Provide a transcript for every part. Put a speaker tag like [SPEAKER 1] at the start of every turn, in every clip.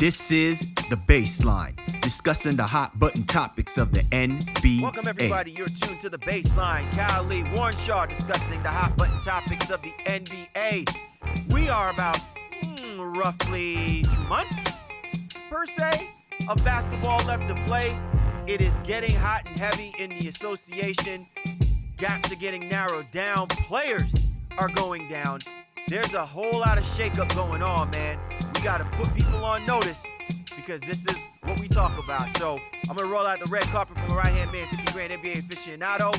[SPEAKER 1] This is The Baseline, discussing the hot button topics of the NBA.
[SPEAKER 2] Welcome everybody, you're tuned to The Baseline. Cal Lee, Warren Shaw discussing the hot button topics of the NBA. We are about roughly 2 months, per se, of basketball left to play. It is getting hot and heavy in the association. Gaps are getting narrowed down. Players are going down. There's a whole lot of shakeup going on, man. We got to put people on notice because this is what we talk about. So I'm going to roll out the red carpet from my right-hand man, 50 grand NBA aficionado,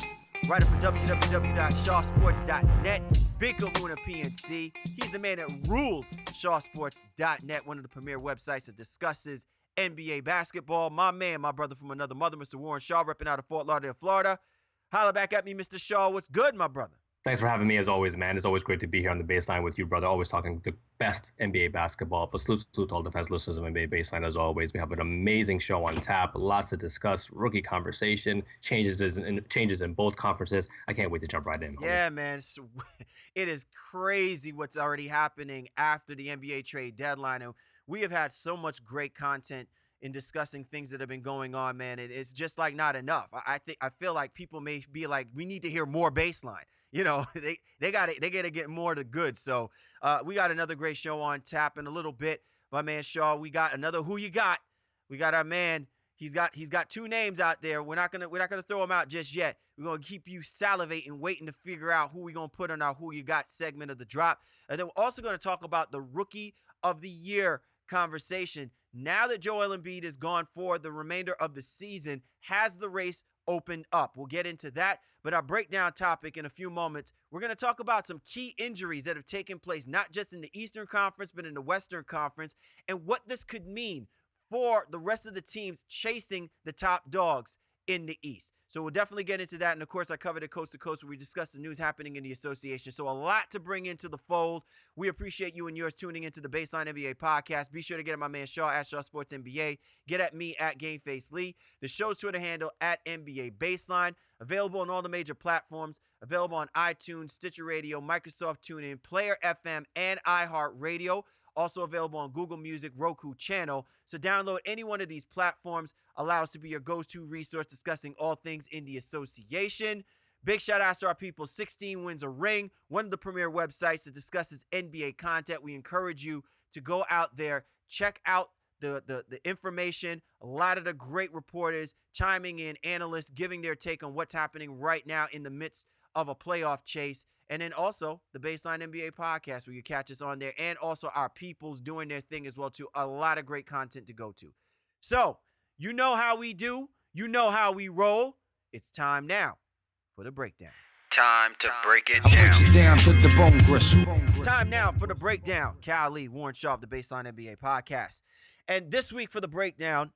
[SPEAKER 2] writer for www.shawsports.net, Big Kahuna PNC. He's the man that rules shawsports.net, one of the premier websites that discusses NBA basketball. My man, my brother from another mother, Mr. Warren Shaw, repping out of Fort Lauderdale, Florida. Holla back at me, Mr. Shaw. What's good, my brother?
[SPEAKER 3] Thanks for having me as always, man. It's always great to be here on the Baseline with you, brother. Always talking the best NBA basketball. But salute to all the fans listeners of NBA Baseline as always. We have an amazing show on tap. Lots to discuss. Rookie conversation. Changes in both conferences. I can't wait to jump right in.
[SPEAKER 2] Yeah, man. It is crazy what's already happening after the NBA trade deadline. And we have had so much great content in discussing things that have been going on, man. It's just like not enough. I feel like people may be like, we need to hear more Baseline. You know, they got to get more of the goods. So we got another great show on tap in a little bit. My man Shaw, we got another Who You Got. We got our man. He's got two names out there. We're not gonna throw them out just yet. We're gonna keep you salivating, waiting to figure out who we're gonna put on our Who You Got segment of the drop. And then we're also gonna talk about the Rookie of the Year conversation. Now that Joel Embiid is gone for the remainder of the season, has the race opened up? We'll get into that. But our breakdown topic in a few moments, we're going to talk about some key injuries that have taken place, not just in the Eastern Conference, but in the Western Conference, and what this could mean for the rest of the teams chasing the top dogs in the East. So we'll definitely get into that. And of course, I covered it coast to coast where we discussed the news happening in the association. So a lot to bring into the fold. We appreciate you and yours tuning into the Baseline NBA podcast. Be sure to get at my man Shaw at Shaw Sports NBA. Get at me at GameFace Lee. The show's Twitter handle at NBA Baseline. Available on all the major platforms. Available on iTunes, Stitcher Radio, Microsoft TuneIn, Player FM, and iHeartRadio. Also available on Google Music, Roku channel. So download any one of these platforms. Allow us to be your go-to resource discussing all things in the association. Big shout outs to our people. 16 Wins a Ring, one of the premier websites that discusses NBA content. We encourage you to go out there, check out the information. A lot of the great reporters chiming in, analysts giving their take on what's happening right now in the midst of a playoff chase. And then also the Baseline NBA podcast where you catch us on there, and also our peoples doing their thing as well too. A lot of great content to go to. So you know how we do. You know how we roll. It's time now for the breakdown.
[SPEAKER 4] Time to break it down.
[SPEAKER 2] To the bone gristle. Time now for the breakdown. Cal Lee, Warren Shaw, the Baseline NBA podcast. And this week for the breakdown,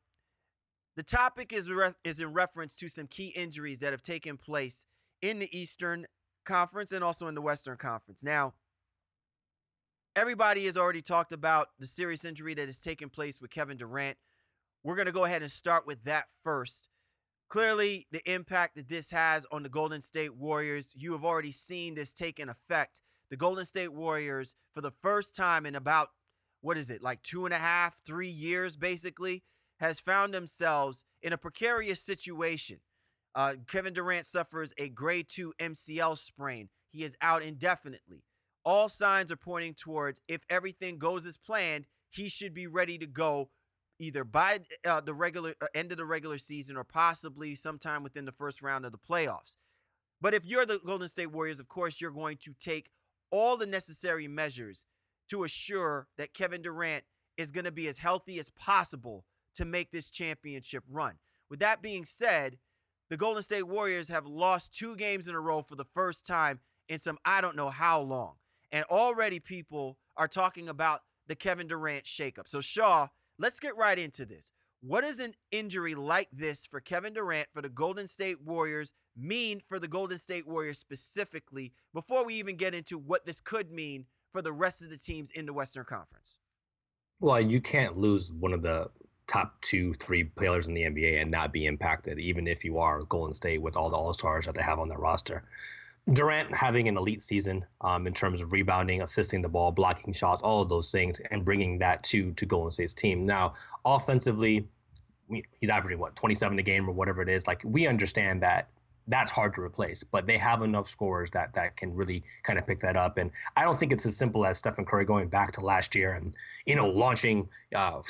[SPEAKER 2] the topic is in reference to some key injuries that have taken place in the Eastern Conference and also in the Western Conference. Now, everybody has already talked about the serious injury that has taken place with Kevin Durant. We're going to go ahead and start with that first. Clearly, the impact that this has on the Golden State Warriors, you have already seen this take an effect. The Golden State Warriors, for the first time in about, like 2.5, 3 years, basically, has found themselves in a precarious situation. Kevin Durant suffers a grade 2 MCL sprain. He is out indefinitely. All signs are pointing towards, if everything goes as planned, he should be ready to go either by the regular end of the regular season or possibly sometime within the first round of the playoffs. But if you're the Golden State Warriors, of course, you're going to take all the necessary measures to assure that Kevin Durant is going to be as healthy as possible to make this championship run. With that being said, the Golden State Warriors have lost 2 games in a row for the first time in some I don't know how long. And already people are talking about the Kevin Durant shakeup. So Shaw, let's get right into this. What does an injury like this for Kevin Durant, for the Golden State Warriors, mean for the Golden State Warriors specifically before we even get into what this could mean for the rest of the teams in the Western Conference?
[SPEAKER 3] Well, you can't lose one of the top 2-3 players in the NBA and not be impacted, even if you are Golden State with all the All-Stars that they have on their roster. Durant having an elite season in terms of rebounding, assisting the ball, blocking shots, all of those things, and bringing that to Golden State's team. Now, offensively, he's averaging 27 a game or whatever it is. Like, we understand that that's hard to replace, but they have enough scorers that can really kind of pick that up. And I don't think it's as simple as Stephen Curry going back to last year and, launching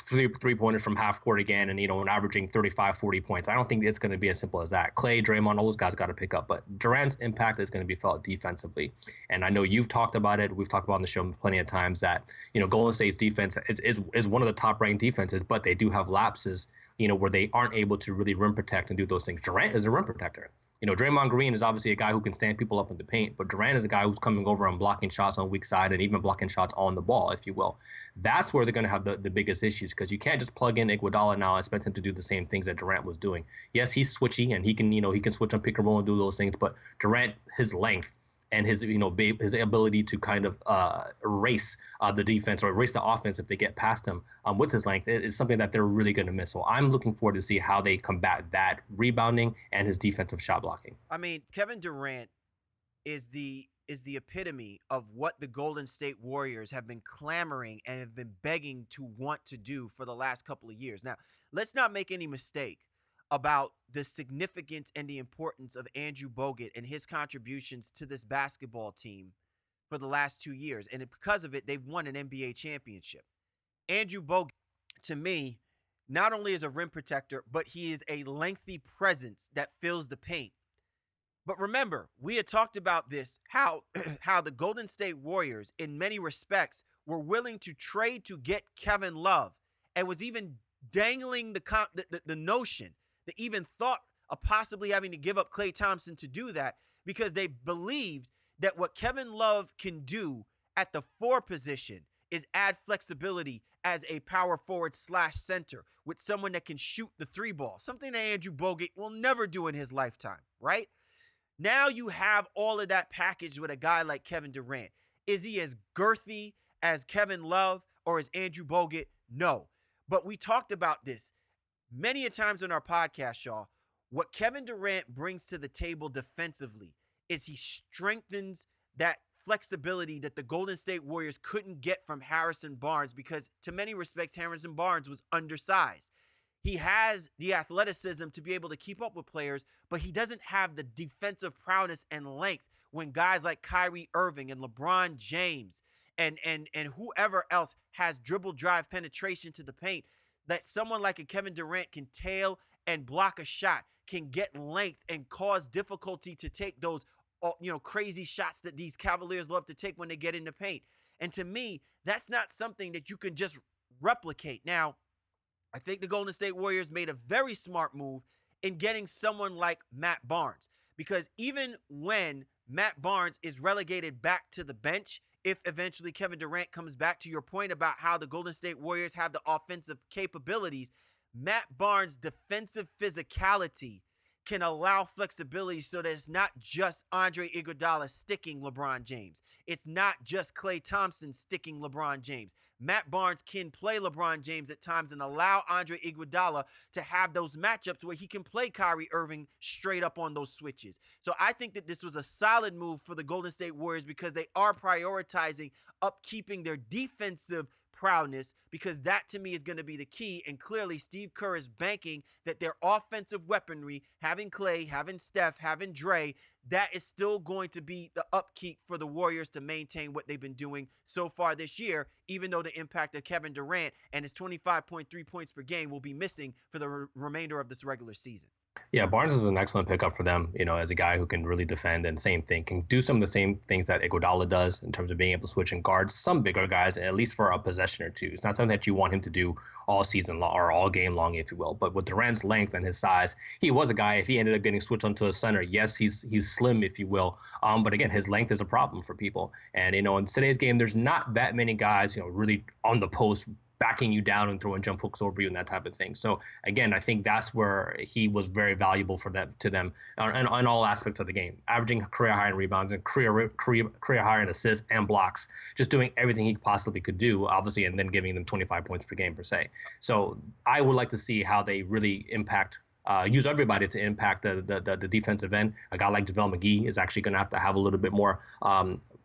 [SPEAKER 3] three-pointers from half court again and, and averaging 35, 40 points. I don't think it's going to be as simple as that. Clay, Draymond, all those guys got to pick up, but Durant's impact is going to be felt defensively. And I know you've talked about it. We've talked about on the show plenty of times that, Golden State's defense is one of the top-ranked defenses, but they do have lapses, where they aren't able to really rim protect and do those things. Durant is a rim protector. Draymond Green is obviously a guy who can stand people up in the paint, but Durant is a guy who's coming over and blocking shots on weak side and even blocking shots on the ball, if you will. That's where they're going to have the biggest issues, because you can't just plug in Iguodala now and expect him to do the same things that Durant was doing. Yes, he's switchy and he can switch on pick and roll and do those things, but Durant, his length and his his ability to kind of erase the defense or erase the offense if they get past him with his length is something that they're really going to miss. So I'm looking forward to see how they combat that rebounding and his defensive shot blocking.
[SPEAKER 2] I mean, Kevin Durant is the epitome of what the Golden State Warriors have been clamoring and have been begging to want to do for the last couple of years. Now, let's not make any mistake about the significance and the importance of Andrew Bogut and his contributions to this basketball team for the last 2 years. And because of it, they've won an NBA championship. Andrew Bogut, to me, not only is a rim protector, but he is a lengthy presence that fills the paint. But remember, we had talked about this, how the Golden State Warriors, in many respects, were willing to trade to get Kevin Love, and was even dangling the notion, the even thought of possibly having to give up Klay Thompson to do that, because they believed that what Kevin Love can do at the 4 position is add flexibility as a power forward / center with someone that can shoot the 3 ball, something that Andrew Bogut will never do in his lifetime, right? Now you have all of that packaged with a guy like Kevin Durant. Is he as girthy as Kevin Love or as Andrew Bogut? No. But we talked about this many a times on our podcast, y'all. What Kevin Durant brings to the table defensively is he strengthens that flexibility that the Golden State Warriors couldn't get from Harrison Barnes, because to many respects, Harrison Barnes was undersized. He has the athleticism to be able to keep up with players, but he doesn't have the defensive prowess and length when guys like Kyrie Irving and LeBron James and whoever else has dribble drive penetration to the paint, that someone like a Kevin Durant can tail and block a shot, can get length and cause difficulty to take those crazy shots that these Cavaliers love to take when they get in the paint. And to me, that's not something that you can just replicate. Now, I think the Golden State Warriors made a very smart move in getting someone like Matt Barnes, because even when Matt Barnes is relegated back to the bench, if eventually Kevin Durant comes back, to your point about how the Golden State Warriors have the offensive capabilities, Matt Barnes' defensive physicality can allow flexibility so that it's not just Andre Iguodala sticking LeBron James. It's not just Klay Thompson sticking LeBron James. Matt Barnes can play LeBron James at times and allow Andre Iguodala to have those matchups where he can play Kyrie Irving straight up on those switches. So I think that this was a solid move for the Golden State Warriors, because they are prioritizing upkeeping their defensive proudness, because that to me is going to be the key. And clearly Steve Kerr is banking that their offensive weaponry, having Klay, having Steph, having Dre, that is still going to be the upkeep for the Warriors to maintain what they've been doing so far this year, even though the impact of Kevin Durant and his 25.3 points per game will be missing for the remainder of this regular season.
[SPEAKER 3] Yeah, Barnes is an excellent pickup for them, as a guy who can really defend, and same thing, can do some of the same things that Iguodala does in terms of being able to switch and guard some bigger guys, at least for a possession or two. It's not something that you want him to do all season long or all game long, if you will. But with Durant's length and his size, he was a guy, if he ended up getting switched onto a center, yes, he's slim, if you will. But again, his length is a problem for people. And, in today's game, there's not that many guys, really on the post, backing you down and throwing jump hooks over you and that type of thing. So again, I think that's where he was very valuable for them on all aspects of the game, averaging career high in rebounds and career high in assists and blocks, just doing everything he possibly could do, obviously, and then giving them 25 points per game per se. So I would like to see how they really impact use everybody to impact the defensive end. A guy like JaVale McGee is actually going to have a little bit more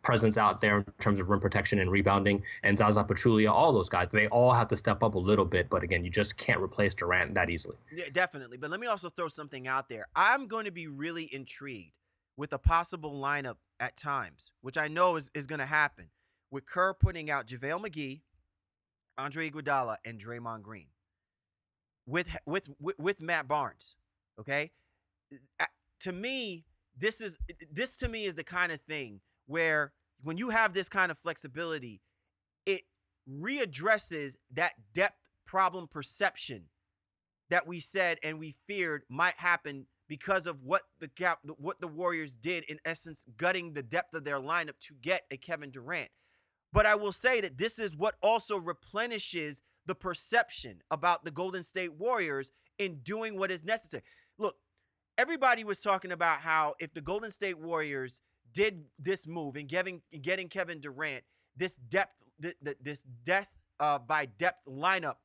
[SPEAKER 3] presence out there in terms of rim protection and rebounding. And Zaza Pachulia, all those guys, they all have to step up a little bit. But again, you just can't replace Durant that easily.
[SPEAKER 2] Yeah, definitely. But let me also throw something out there. I'm going to be really intrigued with a possible lineup at times, which I know is going to happen, with Kerr putting out JaVale McGee, Andre Iguodala, and Draymond Green with Matt Barnes. Okay, to me, this is the kind of thing where when you have this kind of flexibility, it readdresses that depth problem perception that we said and we feared might happen because of what the Warriors did, in essence, gutting the depth of their lineup to get a Kevin Durant. But I will say that this is what also replenishes the perception about the Golden State Warriors in doing what is necessary. Look, everybody was talking about how if the Golden State Warriors did this move and getting Kevin Durant, this depth by depth lineup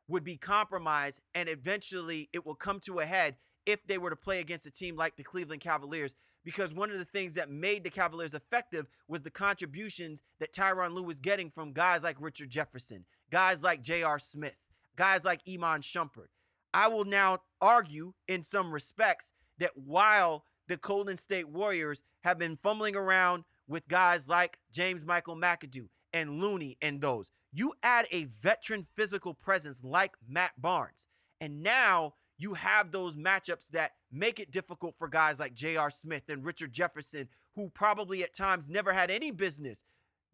[SPEAKER 2] would be compromised, and eventually it will come to a head if they were to play against a team like the Cleveland Cavaliers, because one of the things that made the Cavaliers effective was the contributions that Tyronn Lue was getting from guys like Richard Jefferson, guys like J.R. Smith, guys like Iman Shumpert. I will now argue in some respects that while the Golden State Warriors have been fumbling around with guys like James Michael McAdoo and Looney and those, you add a veteran physical presence like Matt Barnes, and now you have those matchups that make it difficult for guys like J.R. Smith and Richard Jefferson, who probably at times never had any business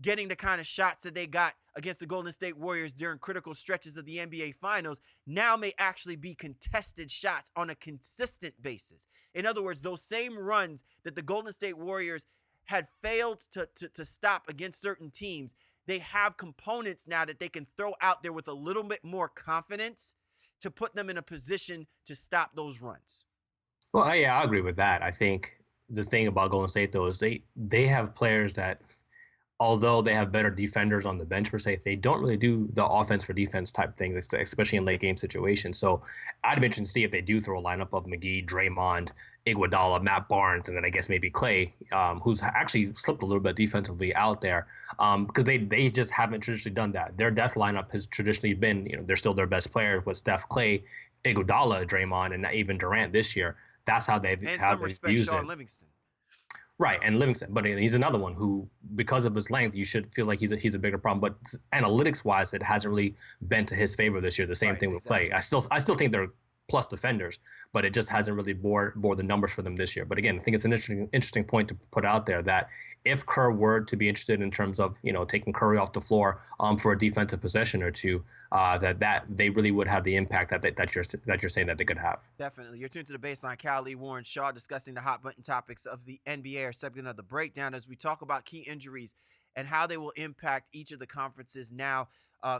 [SPEAKER 2] getting the kind of shots that they got against the Golden State Warriors during critical stretches of the NBA Finals, now may actually be contested shots on a consistent basis. In other words, those same runs that the Golden State Warriors had failed to stop against certain teams, they have components now that they can throw out there with a little bit more confidence to put them in a position to stop those runs.
[SPEAKER 3] Well, yeah, I agree with that. I think the thing about Golden State, though, is they have players that, although they have better defenders on the bench per se, they don't really do the offense for defense type things, especially in late game situations. So I'd be interested to see if they do throw a lineup of McGee, Draymond, Iguodala, Matt Barnes, and then I guess maybe Clay, who's actually slipped a little bit defensively out there, because they just haven't traditionally done that. Their death lineup has traditionally been, they're still their best player with Steph, Clay, Iguodala, Draymond, and even Durant this year. That's how they've used
[SPEAKER 2] Sean
[SPEAKER 3] it.
[SPEAKER 2] Livingston.
[SPEAKER 3] Right, and Livingston, but he's another one who, because of his length, you should feel like he's a bigger problem. But analytics-wise, it hasn't really been to his favor this year. The same thing with Clay. I still think they're plus defenders, but it just hasn't really bore the numbers for them this year. But again, I think it's an interesting point to put out there that if Kerr were to be interested in terms of taking Curry off the floor for a defensive possession or two, that they really would have the impact that you're saying that they could have.
[SPEAKER 2] Definitely. You're tuned to the Baseline. Callie, Warren Shaw discussing the hot button topics of the NBA, our segment of the breakdown as we talk about key injuries and how they will impact each of the conferences now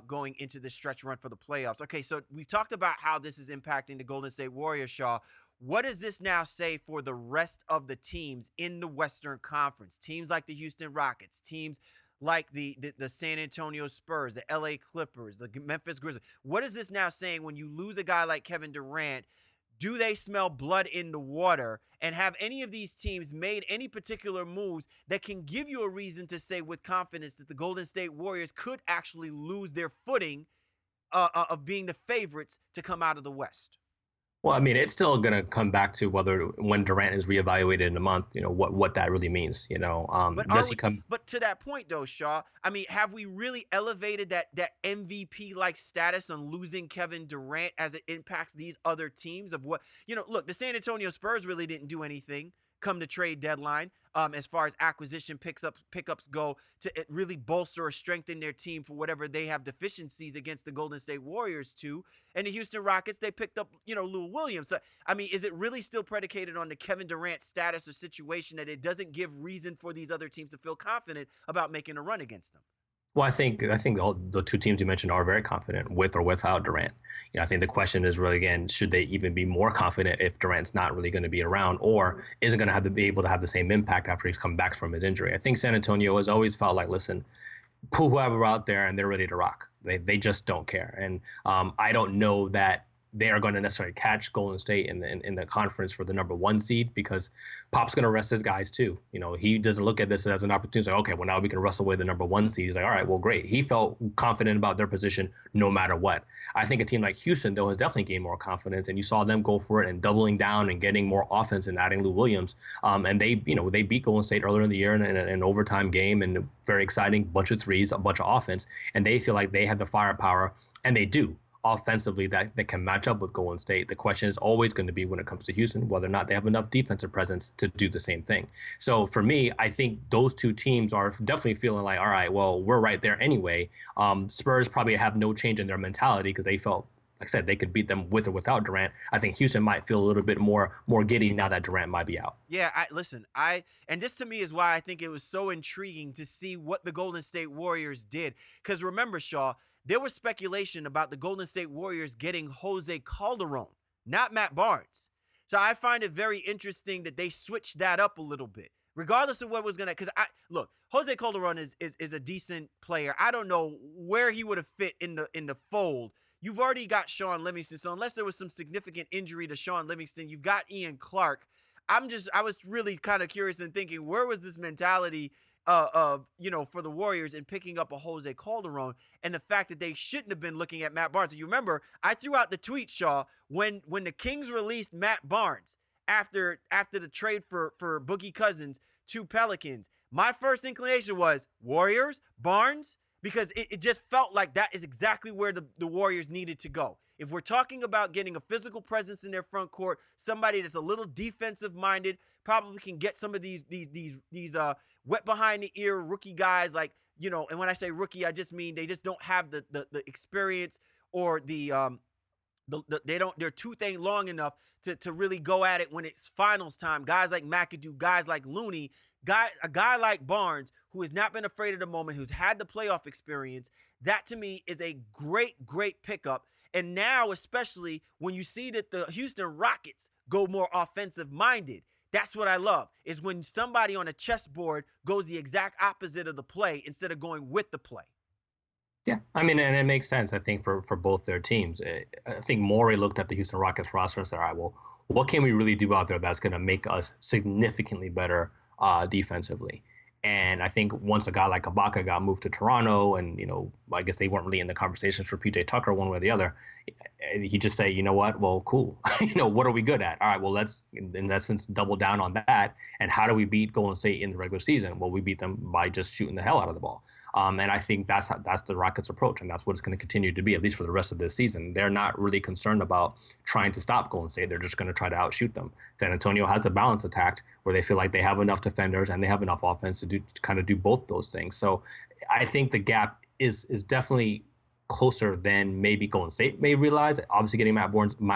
[SPEAKER 2] going into this stretch run for the playoffs. Okay, so we've talked about how this is impacting the Golden State Warriors, Shaw. What does this now say for the rest of the teams in the Western Conference? Teams like the Houston Rockets, teams like the San Antonio Spurs, the LA Clippers, the Memphis Grizzlies. What is this now saying when you lose a guy like Kevin Durant? Do they smell blood in the water? And have any of these teams made any particular moves that can give you a reason to say with confidence that the Golden State Warriors could actually lose their footing of being the favorites to come out of the West?
[SPEAKER 3] Well, I mean, it's still going to come back to when Durant is reevaluated in a month, what that really means,
[SPEAKER 2] But to that point, though, Shaw, I mean, have we really elevated that MVP-like status on losing Kevin Durant as it impacts these other teams of what, look, the San Antonio Spurs really didn't do anything come the trade deadline as far as acquisition pickups go to really bolster or strengthen their team for whatever they have deficiencies against the Golden State Warriors too. And the Houston Rockets, they picked up, Lou Williams. So, I mean, is it really still predicated on the Kevin Durant status or situation that it doesn't give reason for these other teams to feel confident about making a run against them?
[SPEAKER 3] Well, I think the two teams you mentioned are very confident with or without Durant. I think the question is really, again, should they even be more confident if Durant's not really going to be around, or isn't going to have to be able to have the same impact after he's come back from his injury? I think San Antonio has always felt like, listen, pull whoever out there and they're ready to rock. They just don't care. And I don't know that they are going to necessarily catch Golden State in the conference for the number 1 seed, because Pop's going to rest his guys too. He doesn't look at this as an opportunity. Like, okay, well, now we can wrestle away the number 1 seed. He's like, all right, well, great. He felt confident about their position no matter what. I think a team like Houston, though, has definitely gained more confidence, and you saw them go for it and doubling down and getting more offense and adding Lou Williams. And they beat Golden State earlier in the year in an overtime game, and very exciting, bunch of threes, a bunch of offense, and they feel like they have the firepower, and they do offensively that can match up with Golden State. The question is always going to be, when it comes to Houston, whether or not they have enough defensive presence to do the same thing. So for me, I think those two teams are definitely feeling like, all right, well, we're right there anyway. Spurs probably have no change in their mentality because they felt, like I said, they could beat them with or without Durant. I think Houston might feel a little bit more giddy now that Durant might be out.
[SPEAKER 2] Yeah, and this to me is why I think it was so intriguing to see what the Golden State Warriors did. Because remember, Shaw, there was speculation about the Golden State Warriors getting Jose Calderon, not Matt Barnes. So I find it very interesting that they switched that up a little bit, regardless of what was going to, because look, Jose Calderon is a decent player. I don't know where he would have fit in the fold. You've already got Shaun Livingston. So unless there was some significant injury to Shaun Livingston, you've got Ian Clark. I was really kind of curious and thinking, where was this mentality for the Warriors in picking up a Jose Calderon, and the fact that they shouldn't have been looking at Matt Barnes. And you remember, I threw out the tweet, Shaw, when the Kings released Matt Barnes after the trade for Boogie Cousins to Pelicans. My first inclination was Warriors, Barnes, because it just felt like that is exactly where the Warriors needed to go. If we're talking about getting a physical presence in their front court, somebody that's a little defensive minded, probably can get some of these wet behind the ear rookie guys, like, and when I say rookie, I just mean they just don't have the experience, or their tooth ain't long enough to really go at it when it's finals time. Guys like McAdoo, guys like Looney, a guy like Barnes, who has not been afraid of the moment, who's had the playoff experience. That to me is a great pickup. And now, especially when you see that the Houston Rockets go more offensive minded, that's what I love, is when somebody on a chessboard goes the exact opposite of the play instead of going with the play.
[SPEAKER 3] Yeah, I mean, and it makes sense, I think, for both their teams. I think Morey looked at the Houston Rockets roster and said, all right, well, what can we really do out there that's going to make us significantly better defensively? And I think once a guy like Ibaka got moved to Toronto, and, I guess they weren't really in the conversations for PJ Tucker one way or the other, he just say, you know what, well, cool. What are we good at? All right, well, let's, in essence, double down on that. And how do we beat Golden State in the regular season? Well, we beat them by just shooting the hell out of the ball. And I think that's the Rockets' approach, and that's what it's going to continue to be, at least for the rest of this season. They're not really concerned about trying to stop Golden State. They're just going to try to outshoot them. San Antonio has a balance attack where they feel like they have enough defenders and they have enough offense to kind of do both those things. So I think the gap is definitely closer than maybe Golden State may realize. Obviously, getting Matt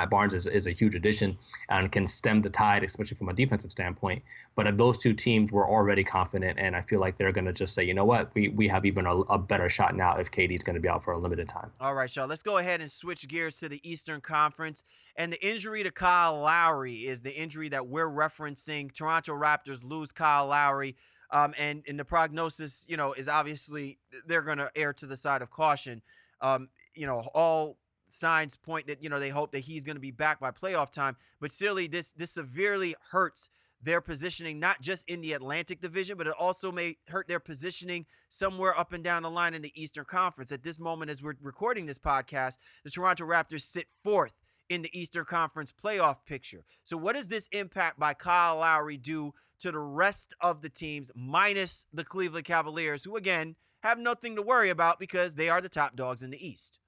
[SPEAKER 3] Barnes is a huge addition and can stem the tide, especially from a defensive standpoint. But if those two teams were already confident, and I feel like they're going to just say, you know what, we have even a better shot now if KD's going to be out for a limited time.
[SPEAKER 2] All right, Shaw, let's go ahead and switch gears to the Eastern Conference. And the injury to Kyle Lowry is the injury that we're referencing. Toronto Raptors lose Kyle Lowry. And the prognosis, is obviously they're going to err to the side of caution. All signs point that, they hope that he's going to be back by playoff time. But certainly this severely hurts their positioning, not just in the Atlantic Division, but it also may hurt their positioning somewhere up and down the line in the Eastern Conference. At this moment, as we're recording this podcast, the Toronto Raptors sit fourth in the Eastern Conference playoff picture. So what does this impact by Kyle Lowry do to the rest of the teams, minus the Cleveland Cavaliers, who, again, have nothing to worry about because they are the top dogs in the East?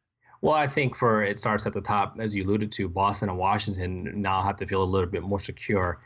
[SPEAKER 3] Well, I think it starts at the top, as you alluded to. Boston and Washington now have to feel a little bit more secure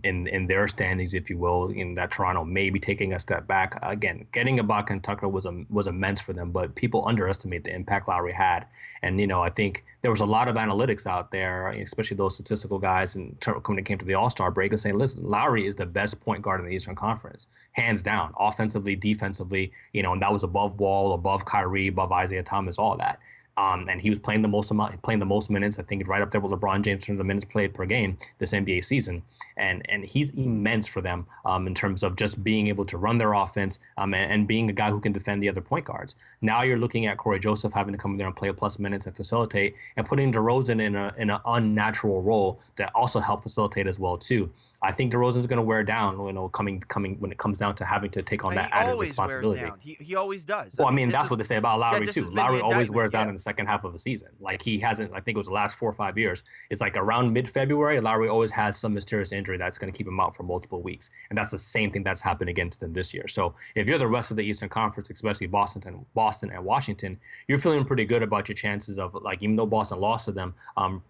[SPEAKER 3] in their standings, if you will, in that Toronto may be taking a step back. Again, getting Ibaka and Tucker was immense for them, but people underestimate the impact Lowry had. And, I think there was a lot of analytics out there, especially those statistical guys, and when it came to the All-Star break, and saying, listen, Lowry is the best point guard in the Eastern Conference, hands down, offensively, defensively, and that was above Wall, above Kyrie, above Isaiah Thomas, all that. And he was playing the most minutes. I think right up there with LeBron James in terms of minutes played per game this NBA season. And he's immense for them in terms of just being able to run their offense and being a guy who can defend the other point guards. Now you're looking at Corey Joseph having to come in there and play plus minutes and facilitate, and putting DeRozan in an unnatural role to also help facilitate as well too. I think DeRozan's going to wear down, coming when it comes down to having to take on that added responsibility.
[SPEAKER 2] He always does.
[SPEAKER 3] Well, I mean, that's what they say about Lowry too. Lowry always wears down in the second half of a season. Like he hasn't, I think it was the last 4 or 5 years. It's like around mid-February, Lowry always has some mysterious injury that's going to keep him out for multiple weeks. And that's the same thing that's happened again to them this year. So if you're the rest of the Eastern Conference, especially Boston and Washington, you're feeling pretty good about your chances of, like, even though Boston lost to them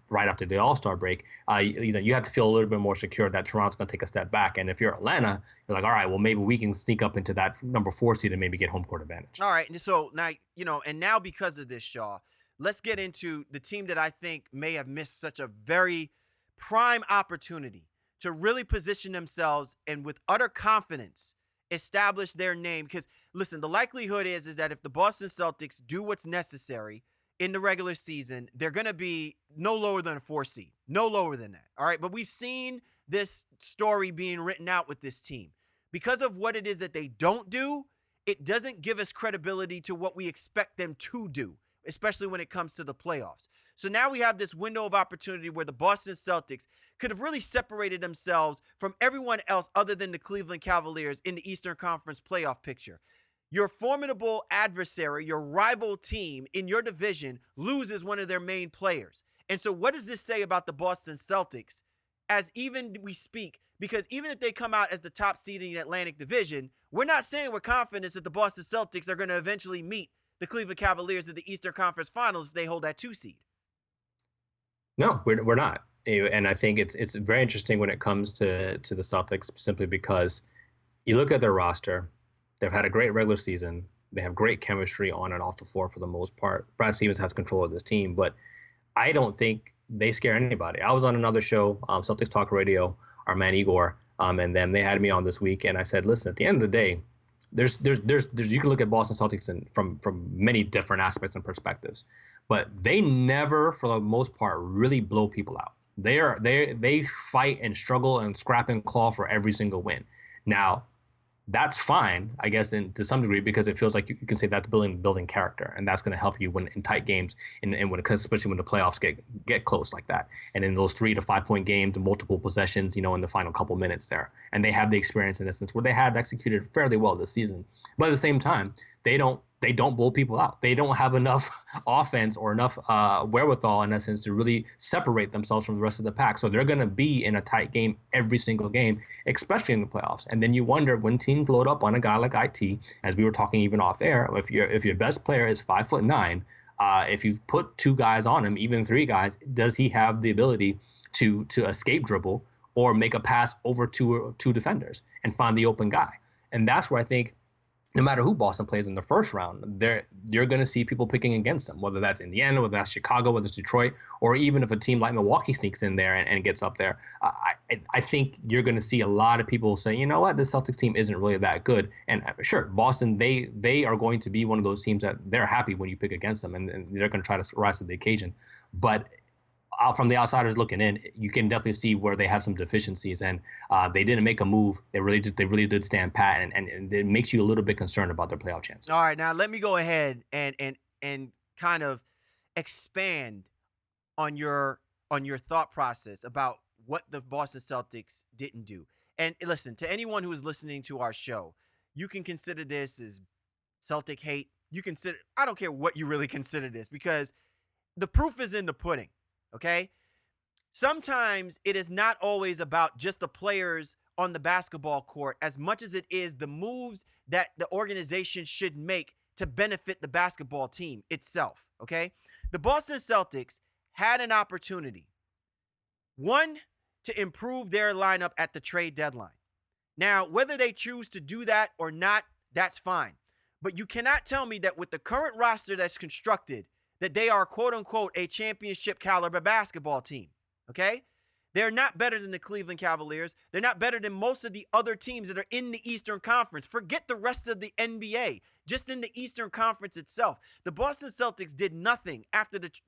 [SPEAKER 3] right after the All-Star break, you have to feel a little bit more secure that Toronto's going to take a step back. And if you're Atlanta, you're like, all right, well, maybe we can sneak up into that number 4 seed and maybe get home court advantage.
[SPEAKER 2] All right. So now, and now because of this, Shaw, let's get into the team that I think may have missed such a very prime opportunity to really position themselves and with utter confidence establish their name. Because listen, the likelihood is that if the Boston Celtics do what's necessary in the regular season, they're going to be no lower than a 4 seed, no lower than that. All right. But we've seen this story being written out with this team because of what it is that they don't do. It doesn't give us credibility to what we expect them to do, especially when it comes to the playoffs. So now we have this window of opportunity where the Boston Celtics could have really separated themselves from everyone else other than the Cleveland Cavaliers in the Eastern Conference playoff picture. Your formidable adversary, your rival team in your division loses one of their main players. And so what does this say about the Boston Celtics as even we speak? Because even if they come out as the top seed in the Atlantic Division, we're not saying with confidence that the Boston Celtics are going to eventually meet the Cleveland Cavaliers in the Eastern Conference Finals if they hold that 2 seed.
[SPEAKER 3] No, we're not. And I think it's very interesting when it comes to the Celtics, simply because you look at their roster. They've had a great regular season. They have great chemistry on and off the floor for the most part. Brad Stevens has control of this team, but I don't think they scare anybody. I was on another show, Celtics Talk Radio, our man Igor, and then they had me on this week, and I said, listen, at the end of the day, there's you can look at Boston Celtics from many different aspects and perspectives, but they never, for the most part, really blow people out. They fight and struggle and scrap and claw for every single win. Now, that's fine, I guess, to some degree, because it feels like you can say that's building character, and that's going to help you when in tight games, and when, especially when the playoffs get close like that, and in those 3 to 5 point games, multiple possessions, in the final couple minutes there, and they have the experience in this sense where they have executed fairly well this season, but at the same time, they don't blow people out. They don't have enough offense or enough wherewithal, in essence, to really separate themselves from the rest of the pack. So they're going to be in a tight game every single game, especially in the playoffs. And then you wonder, when teams load up on a guy like IT, as we were talking even off air, if your best player is 5'9", if you put 2 guys on him, even 3 guys, does he have the ability to escape dribble or make a pass over two defenders and find the open guy? And that's where I think, no matter who Boston plays in the first round, you're going to see people picking against them, whether that's Indiana, whether that's Chicago, whether it's Detroit, or even if a team like Milwaukee sneaks in there and gets up there. I think you're going to see a lot of people say, you know what, this Celtics team isn't really that good. And sure, Boston, they are going to be one of those teams that they're happy when you pick against them, and they're going to try to rise to the occasion. But from the outsiders looking in, you can definitely see where they have some deficiencies, and they didn't make a move. They really did stand pat, and it makes you a little bit concerned about their playoff chances.
[SPEAKER 2] All right, now let me go ahead and kind of expand on your thought process about what the Boston Celtics didn't do. And listen, to anyone who is listening to our show, you can consider this as Celtic hate. I don't care what you really consider this, because the proof is in the pudding. Okay? Sometimes it is not always about just the players on the basketball court as much as it is the moves that the organization should make to benefit the basketball team itself. Okay? The Boston Celtics had an opportunity, one, to improve their lineup at the trade deadline. Now, whether they choose to do that or not, that's fine. But you cannot tell me that with the current roster that's constructed, that they are, quote-unquote, a championship caliber basketball team, okay? They're not better than the Cleveland Cavaliers. They're not better than most of the other teams that are in the Eastern Conference. Forget the rest of the NBA. just in the Eastern Conference itself. The Boston Celtics did nothing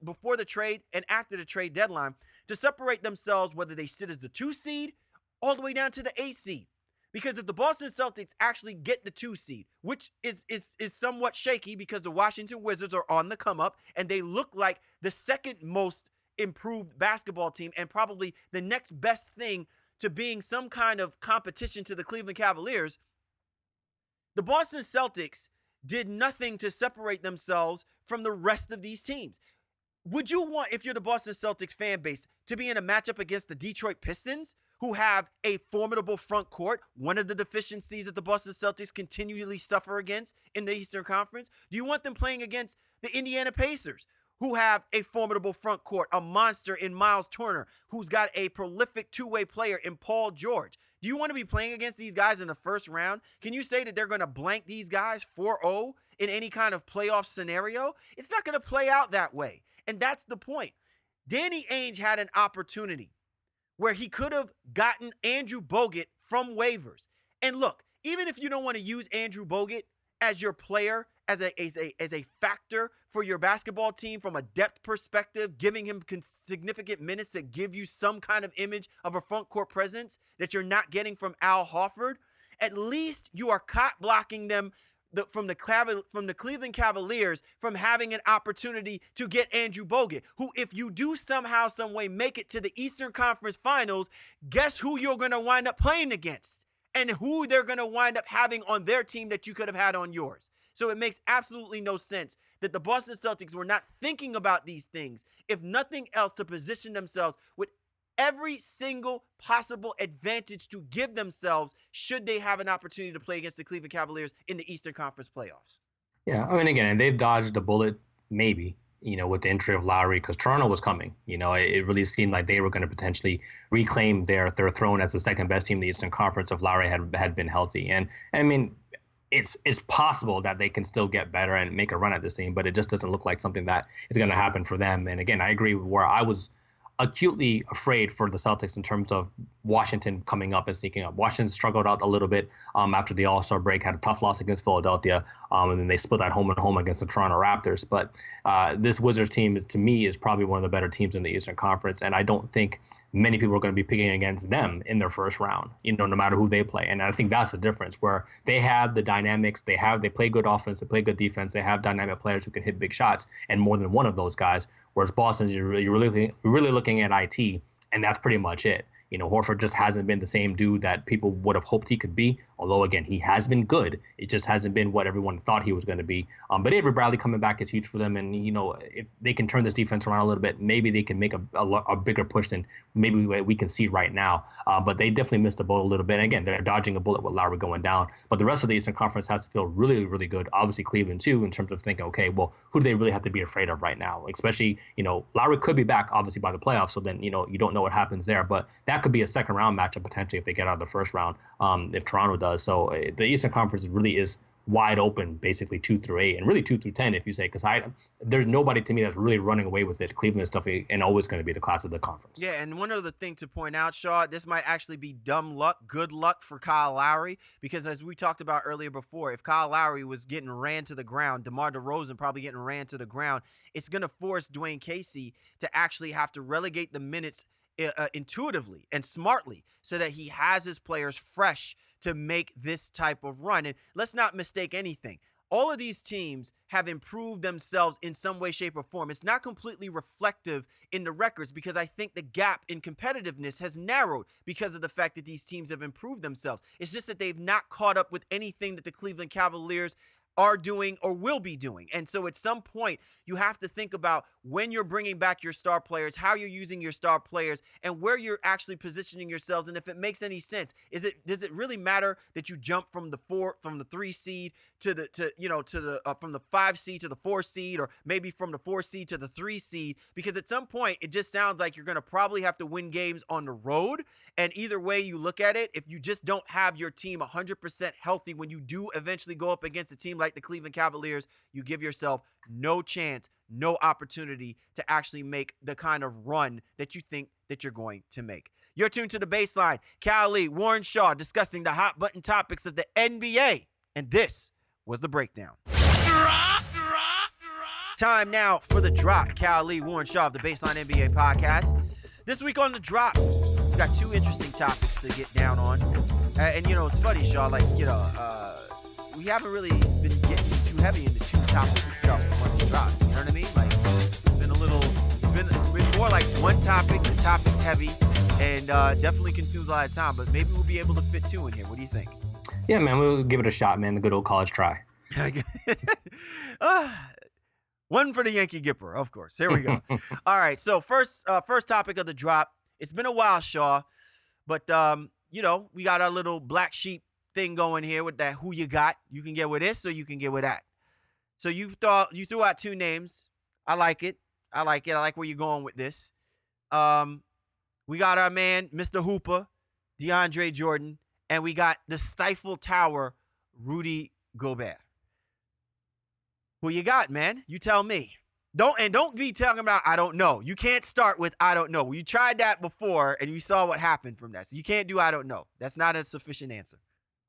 [SPEAKER 2] before the trade and after the trade deadline to separate themselves, whether they sit as the 2 seed all the way down to the 8 seed. Because if the Boston Celtics actually get the 2 seed, which is somewhat shaky because the Washington Wizards are on the come up and they look like the second most improved basketball team and probably the next best thing to being some kind of competition to the Cleveland Cavaliers, the Boston Celtics did nothing to separate themselves from the rest of these teams. Would you want, if you're the Boston Celtics fan base, to be in a matchup against the Detroit Pistons, who have a formidable front court, one of the deficiencies that the Boston Celtics continually suffer against in the Eastern Conference? Do you want them playing against the Indiana Pacers, who have a formidable front court, a monster in Miles Turner, who's got a prolific two-way player in Paul George? Do you want to be playing against these guys in the first round? Can you say that they're going to blank these guys 4-0 in any kind of playoff scenario? It's not going to play out that way. And that's the point. Danny Ainge had an opportunity where he could have gotten Andrew Bogut from waivers. And look, even if you don't want to use Andrew Bogut as your player, as a factor for your basketball team from a depth perspective, giving him significant minutes to give you some kind of image of a front court presence that you're not getting from Al Horford, at least you are caught blocking them from the Cleveland Cavaliers from having an opportunity to get Andrew Bogut, who, if you do somehow, some way make it to the Eastern Conference Finals, guess who you're going to wind up playing against and who they're going to wind up having on their team that you could have had on yours. So it makes absolutely no sense that the Boston Celtics were not thinking about these things, if nothing else, to position themselves with every single possible advantage to give themselves should they have an opportunity to play against the Cleveland Cavaliers in the Eastern Conference playoffs.
[SPEAKER 3] Yeah, I mean, again, and they've dodged a bullet, maybe, with the entry of Lowry, because Toronto was coming. It really seemed like they were going to potentially reclaim their throne as the second best team in the Eastern Conference if Lowry had been healthy. And I mean, it's possible that they can still get better and make a run at this team, but it just doesn't look like something that is going to happen for them. And again, I agree with where I was acutely afraid for the Celtics in terms of Washington coming up and sneaking up. Washington struggled out a little bit after the All-Star break, had a tough loss against Philadelphia, and then they split at home and home against the Toronto Raptors. But this Wizards team, to me, is probably one of the better teams in the Eastern Conference, and I don't think many people are going to be picking against them in their first round, no matter who they play. And I think that's the difference, where they have the dynamics, they play good offense, they play good defense, they have dynamic players who can hit big shots, and more than one of those guys. Whereas Boston, you're really looking at IT, and that's pretty much it. Horford just hasn't been the same dude that people would have hoped he could be. Although, again, he has been good. It just hasn't been what everyone thought he was going to be. But Avery Bradley coming back is huge for them. And, if they can turn this defense around a little bit, maybe they can make a bigger push than maybe we can see right now. But they definitely missed the boat a little bit. And, again, they're dodging a bullet with Lowry going down. But the rest of the Eastern Conference has to feel really, really good. Obviously, Cleveland, too, in terms of thinking, okay, well, who do they really have to be afraid of right now? Especially, Lowry could be back, obviously, by the playoffs. So then, you don't know what happens there. But that could be a second round matchup potentially if they get out of the first round, if Toronto does. So the Eastern Conference really is wide open, basically 2 through 8, and really 2 through 10 if you say, because there's nobody to me that's really running away with it. Cleveland stuff and always going to be the class of the conference.
[SPEAKER 2] Yeah, and one other thing to point out, Shaw, this might actually be dumb luck, good luck for Kyle Lowry, because as we talked about earlier before, if Kyle Lowry was getting ran to the ground, DeMar DeRozan probably getting ran to the ground, it's going to force Dwayne Casey to actually have to relegate the minutes intuitively and smartly so that he has his players fresh to make this type of run. And let's not mistake anything. All of these teams have improved themselves in some way, shape, or form. It's not completely reflective in the records because I think the gap in competitiveness has narrowed because of the fact that these teams have improved themselves. It's just that they've not caught up with anything that the Cleveland Cavaliers are doing or will be doing. And so at some point, you have to think about when you're bringing back your star players, how you're using your star players, and where you're actually positioning yourselves. And if it makes any sense, does it really matter that you jump from the 3 seed from the 5 seed to the 4 seed, or maybe from the 4 seed to the 3 seed? Because at some point, it just sounds like you're going to probably have to win games on the road. And either way you look at it, if you just don't have your team 100% healthy when you do eventually go up against a team like the Cleveland Cavaliers, you give yourself no chance, no opportunity to actually make the kind of run that you think that you're going to make. You're tuned to The Baseline. Cal Lee, Warren Shaw discussing the hot button topics of the NBA. And this was the breakdown. Time now for the drop. Cal Lee, Warren Shaw of the Baseline NBA podcast. This week on the drop, we got two interesting topics to get down on. And it's funny, Shaw, we haven't really been getting too heavy into two topics itself on the drop. You know what I mean? Like, it's been more like one topic, the topic's heavy, and definitely consumes a lot of time. But maybe we'll be able to fit two in here. What do you think?
[SPEAKER 3] Yeah, man, we'll give it a shot, man. The good old college try.
[SPEAKER 2] One for the Yankee Gipper, of course. Here we go. All right, so first topic of the drop. It's been a while, Shaw, but we got our little black sheep thing going here with that who you got. You can get with this or you can get with that. So you threw out two names. I like it. I like where you're going with this. We got our man, Mr. Hooper, DeAndre Jordan, and we got the Stifle Tower, Rudy Gobert. Who you got, man? You tell me. Don't be talking about I don't know. You can't start with I don't know. You tried that before and you saw what happened from that. So you can't do I don't know. That's not a sufficient answer.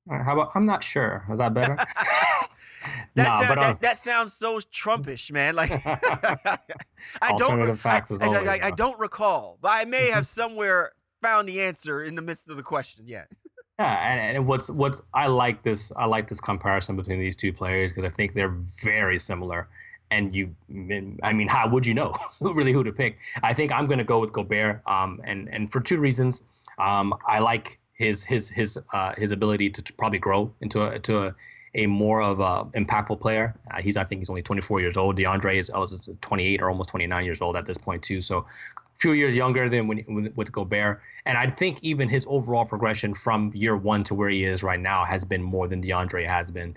[SPEAKER 3] All right, how about I'm not sure? Is that better?
[SPEAKER 2] That sounds so Trumpish, man. Like I don't recall, but I may have somewhere found the answer in the midst of the question. Yeah.
[SPEAKER 3] Yeah, and what's I like this comparison between these two players because I think they're very similar. And how would you know who to pick? I think I'm going to go with Gobert. And for two reasons. I like his ability to probably grow into a more of a impactful player. I think he's only 24 years old. DeAndre is 28 or almost 29 years old at this point too. So few years younger than with Gobert. And I think even his overall progression from year one to where he is right now has been more than DeAndre has been.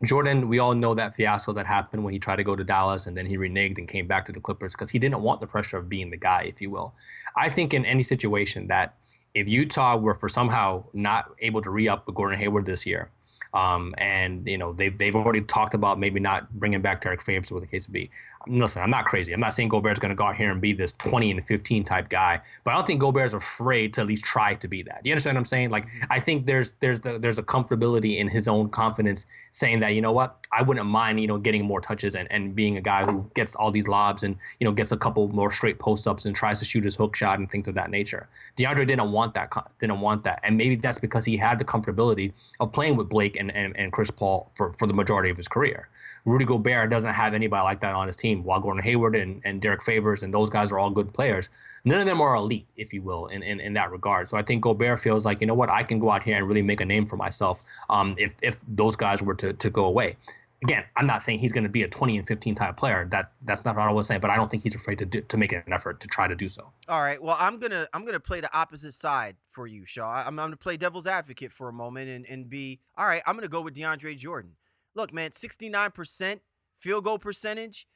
[SPEAKER 3] Jordan, we all know that fiasco that happened when he tried to go to Dallas and then he reneged and came back to the Clippers because he didn't want the pressure of being the guy, if you will. I think in any situation that if Utah were for somehow not able to re-up with Gordon Hayward this year, and they've already talked about maybe not bringing back Derek Favors, what the case would be. Listen, I'm not crazy. I'm not saying Gobert's going to go out here and be this 20 and 15 type guy, but I don't think Gobert's afraid to at least try to be that. You understand what I'm saying? Like, I think there's a comfortability in his own confidence saying that, you know what, I wouldn't mind, getting more touches and being a guy who gets all these lobs and, gets a couple more straight post-ups and tries to shoot his hook shot and things of that nature. DeAndre didn't want that. And maybe that's because he had the comfortability of playing with Blake and Chris Paul for the majority of his career. Rudy Gobert doesn't have anybody like that on his team, while Gordon Hayward and Derek Favors and those guys are all good players. None of them are elite, if you will, in that regard. So I think Gobert feels like, you know what, I can go out here and really make a name for myself if those guys were to go away. Again, I'm not saying he's going to be a 20 and 15 type player. That's not what I was saying, but I don't think he's afraid to make an effort to try to do so. All
[SPEAKER 2] right. Well, I'm gonna play the opposite side for you, Shaw. I'm gonna play devil's advocate for a moment and be all right. I'm gonna go with DeAndre Jordan. Look, man, 69% field goal percentage.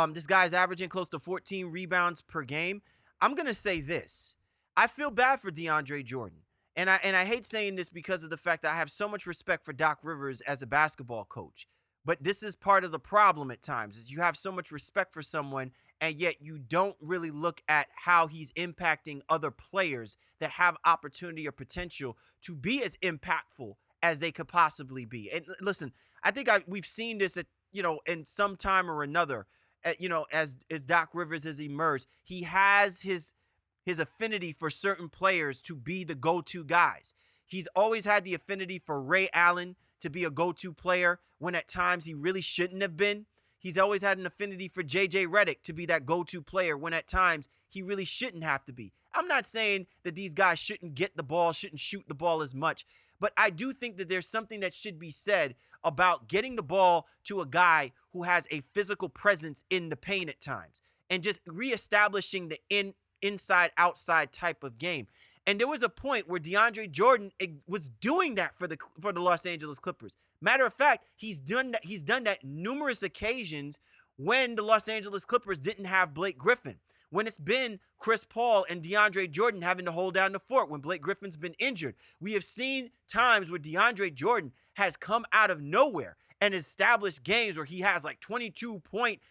[SPEAKER 2] This guy's averaging close to 14 rebounds per game. I'm gonna say this. I feel bad for DeAndre Jordan. And I hate saying this because of the fact that I have so much respect for Doc Rivers as a basketball coach. But this is part of the problem at times, is you have so much respect for someone, and yet you don't really look at how he's impacting other players that have opportunity or potential to be as impactful as they could possibly be. And listen, I think we've seen this in some time or another, as Doc Rivers has emerged. He has his affinity for certain players to be the go-to guys. He's always had the affinity for Ray Allen to be a go-to player when at times he really shouldn't have been. He's always had an affinity for J.J. Redick to be that go-to player when at times he really shouldn't have to be. I'm not saying that these guys shouldn't get the ball, shouldn't shoot the ball as much, but I do think that there's something that should be said about getting the ball to a guy who has a physical presence in the paint at times and just reestablishing the inside-outside type of game. And there was a point where DeAndre Jordan was doing that for the Los Angeles Clippers. Matter of fact, he's done that numerous occasions when the Los Angeles Clippers didn't have Blake Griffin. When it's been Chris Paul and DeAndre Jordan having to hold down the fort when Blake Griffin's been injured. We have seen times where DeAndre Jordan has come out of nowhere and established games where he has like 22-point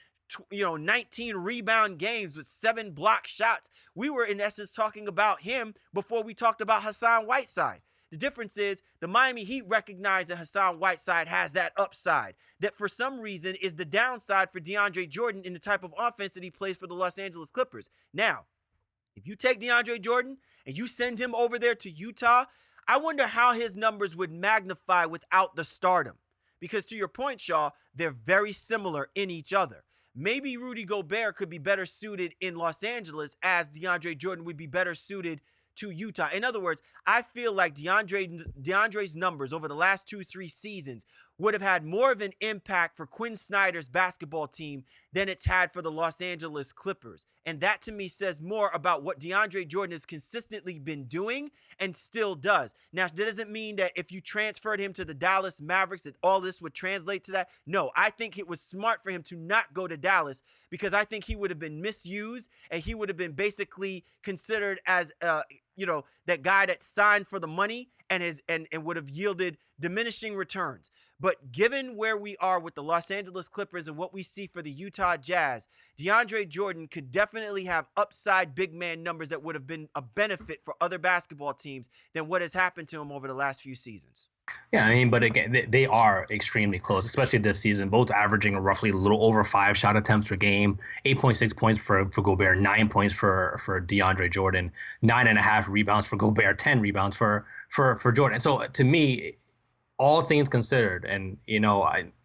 [SPEAKER 2] 19 rebound games with 7 block shots. We were in essence talking about him before we talked about Hassan Whiteside. The difference is the Miami Heat recognize that Hassan Whiteside has that upside that for some reason is the downside for DeAndre Jordan in the type of offense that he plays for the Los Angeles Clippers. Now, if you take DeAndre Jordan and you send him over there to Utah, I wonder how his numbers would magnify without the stardom. Because to your point, Shaw, they're very similar in each other. Maybe Rudy Gobert could be better suited in Los Angeles as DeAndre Jordan would be better suited to Utah. In other words, I feel like DeAndre's numbers over the last 2-3 seasons would have had more of an impact for Quinn Snyder's basketball team than it's had for the Los Angeles Clippers. And that to me says more about what DeAndre Jordan has consistently been doing and still does. Now, that doesn't mean that if you transferred him to the Dallas Mavericks that all this would translate to that. No, I think it was smart for him to not go to Dallas because I think he would have been misused and he would have been basically considered as that guy that signed for the money and would have yielded diminishing returns. But given where we are with the Los Angeles Clippers and what we see for the Utah Jazz, DeAndre Jordan could definitely have upside big man numbers that would have been a benefit for other basketball teams than what has happened to him over the last few seasons.
[SPEAKER 3] Yeah, I mean, but again, they are extremely close, especially this season, both averaging roughly a little over 5 shot attempts per game, 8.6 points for Gobert, 9 points for DeAndre Jordan, 9.5 rebounds for Gobert, 10 rebounds for Jordan. So to me, all things considered, and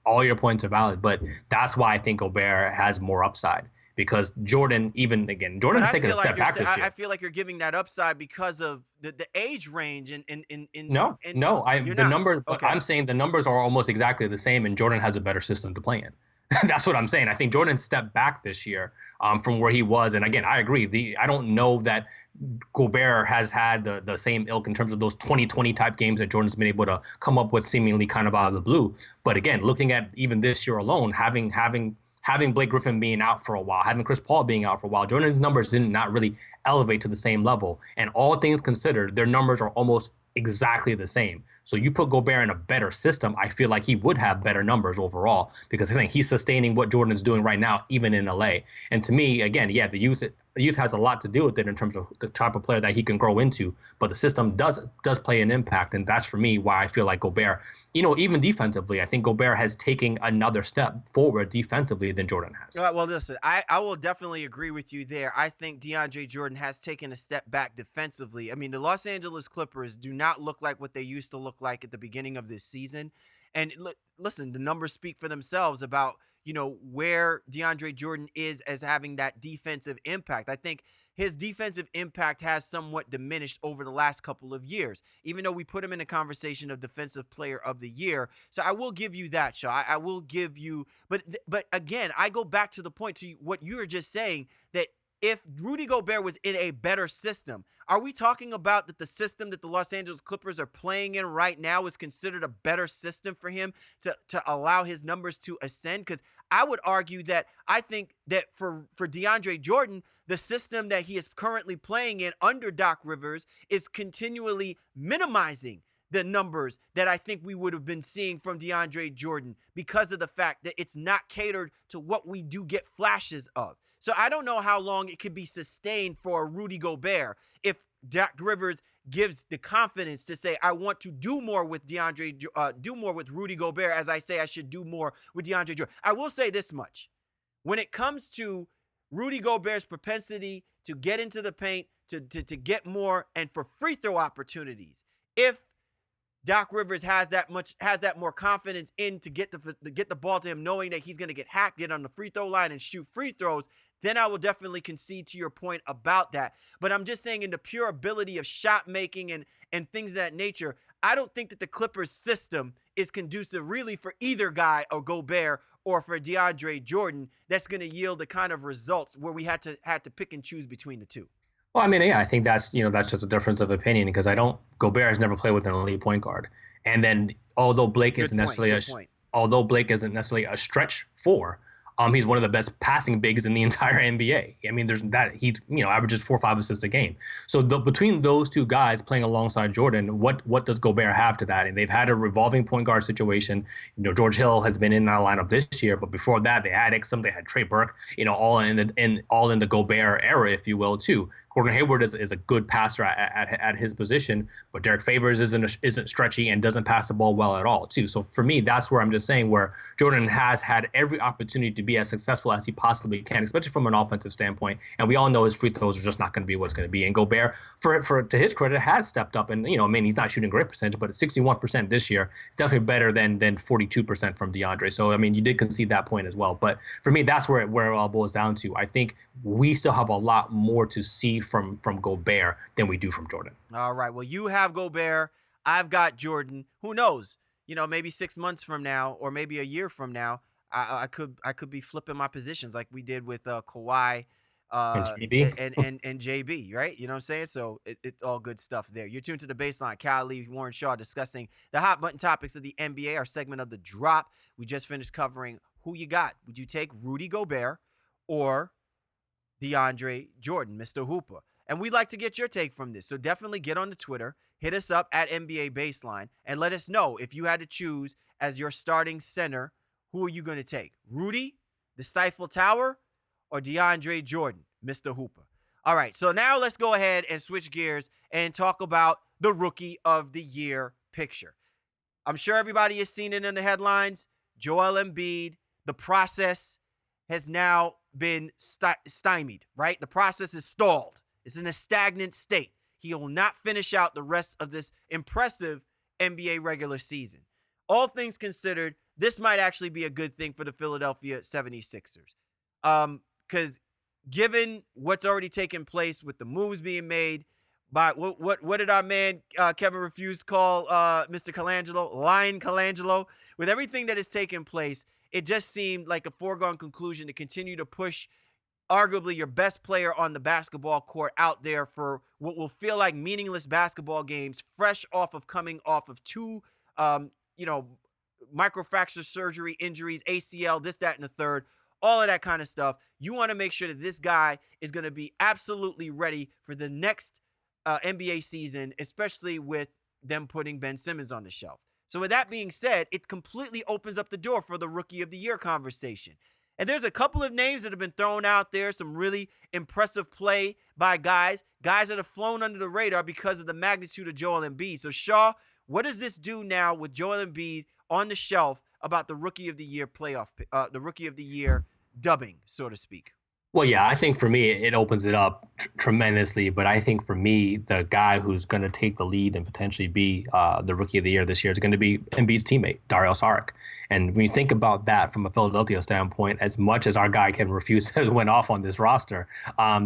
[SPEAKER 3] all your points are valid, but that's why I think Gobert has more upside. Because Jordan's taken a step back this year.
[SPEAKER 2] I feel like you're giving that upside because of the age range
[SPEAKER 3] I'm saying the numbers are almost exactly the same, and Jordan has a better system to play in. That's what I'm saying. I think Jordan stepped back this year from where he was. And again, I agree. I don't know that Gobert has had the same ilk in terms of those 2020 type games that Jordan's been able to come up with seemingly kind of out of the blue. But again, looking at even this year alone, having Blake Griffin being out for a while, having Chris Paul being out for a while, Jordan's numbers did not really elevate to the same level. And all things considered, their numbers are almost exactly the same. So you put Gobert in a better system, I feel like he would have better numbers overall because I think he's sustaining what Jordan is doing right now, even in LA. And to me, again, yeah, the youth has a lot to do with it in terms of the type of player that he can grow into, but the system does play an impact. And that's for me why I feel like Gobert, even defensively, I think Gobert has taken another step forward defensively than Jordan has.
[SPEAKER 2] Well, listen, I will definitely agree with you there. I think DeAndre Jordan has taken a step back defensively. I mean, the Los Angeles Clippers do not look like what they used to look like at the beginning of this season. And listen, the numbers speak for themselves about where DeAndre Jordan is as having that defensive impact. I think his defensive impact has somewhat diminished over the last couple of years, even though we put him in a conversation of Defensive Player of the Year. So I will give you that, Shaw. I will give you, but again, I go back to the point to what you were just saying, that if Rudy Gobert was in a better system, are we talking about that the system that the Los Angeles Clippers are playing in right now is considered a better system for him to allow his numbers to ascend? Because I would argue that I think that for DeAndre Jordan, the system that he is currently playing in under Doc Rivers is continually minimizing the numbers that I think we would have been seeing from DeAndre Jordan because of the fact that it's not catered to what we do get flashes of. So I don't know how long it could be sustained for Rudy Gobert if Doc Rivers gives the confidence to say, I want to do more with do more with Rudy Gobert, as I say I should do more with DeAndre Jordan. I will say this much. When it comes to Rudy Gobert's propensity to get into the paint, to get more, and for free throw opportunities, if Doc Rivers has that more confidence in to get the ball to him, knowing that he's going to get hacked, get on the free throw line and shoot free throws, then I will definitely concede to your point about that. But I'm just saying in the pure ability of shot making and things of that nature, I don't think that the Clippers system is conducive really for either guy or Gobert or for DeAndre Jordan that's going to yield the kind of results where we had to pick and choose between the two.
[SPEAKER 3] Well, I mean, yeah, I think that's just a difference of opinion because Gobert has never played with an elite point guard. And then although Blake isn't necessarily a stretch four, He's one of the best passing bigs in the entire NBA. I mean, there's that he's averages 4 or 5 assists a game. So between those two guys playing alongside Jordan, what does Gobert have to that? And they've had a revolving point guard situation. George Hill has been in that lineup this year, but before that, they had Exum, they had Trey Burke, all in the Gobert era, if you will, too. Gordon Hayward is a good passer at his position, but Derek Favors isn't stretchy and doesn't pass the ball well at all, too. So for me, that's where I'm just saying where Jordan has had every opportunity to be as successful as he possibly can, especially from an offensive standpoint. And we all know his free throws are just not going to be what's going to be. And Gobert, to his credit, has stepped up. And he's not shooting great percentage, but at 61% this year, it's definitely better than 42% from DeAndre. So you did concede that point as well. But for me, that's where it all boils down to. I think we still have a lot more to see from Gobert than we do from Jordan.
[SPEAKER 2] All right. Well, you have Gobert. I've got Jordan. Who knows? Maybe 6 months from now, or maybe a year from now, I could be flipping my positions like we did with Kawhi
[SPEAKER 3] and JB.
[SPEAKER 2] and JB, right? You know what I'm saying? So it's all good stuff there. You're tuned to The Baseline. Cal Lee, Warren Shaw discussing the hot button topics of the NBA, our segment of The Drop. We just finished covering who you got. Would you take Rudy Gobert or DeAndre Jordan, Mr. Hooper? And we'd like to get your take from this. So definitely get on the Twitter, hit us up at NBA Baseline, and let us know if you had to choose as your starting center, who are you going to take? Rudy, the Stifle Tower, or DeAndre Jordan, Mr. Hooper? All right, so now let's go ahead and switch gears and talk about the Rookie of the Year picture. I'm sure everybody has seen it in the headlines. Joel Embiid, the process has now been stymied, right? The process is stalled. It's in a stagnant state. He will not finish out the rest of this impressive NBA regular season. All things considered, this might actually be a good thing for the Philadelphia 76ers. Because given what's already taken place with the moves being made by what did our man Kevin Refuse call Mr. Colangelo? Lion Colangelo. With everything that has taken place, it just seemed like a foregone conclusion to continue to push arguably your best player on the basketball court out there for what will feel like meaningless basketball games, fresh off of coming off of two, microfracture surgery injuries, ACL, this, that, and the third, all of that kind of stuff. You want to make sure that this guy is going to be absolutely ready for the next NBA season, especially with them putting Ben Simmons on the shelf. So with that being said, it completely opens up the door for the Rookie of the Year conversation. And there's a couple of names that have been thrown out there, some really impressive play by guys that have flown under the radar because of the magnitude of Joel Embiid. So, Shaw, what does this do now with Joel Embiid on the shelf about the Rookie of the Year the Rookie of the Year dubbing, so to speak?
[SPEAKER 3] Well, yeah, I think for me, it opens it up tremendously. But I think for me, the guy who's going to take the lead and potentially be the Rookie of the Year this year is going to be Embiid's teammate, Dario Saric. And when you think about that from a Philadelphia standpoint, as much as our guy Kevin Refuse went off on this roster,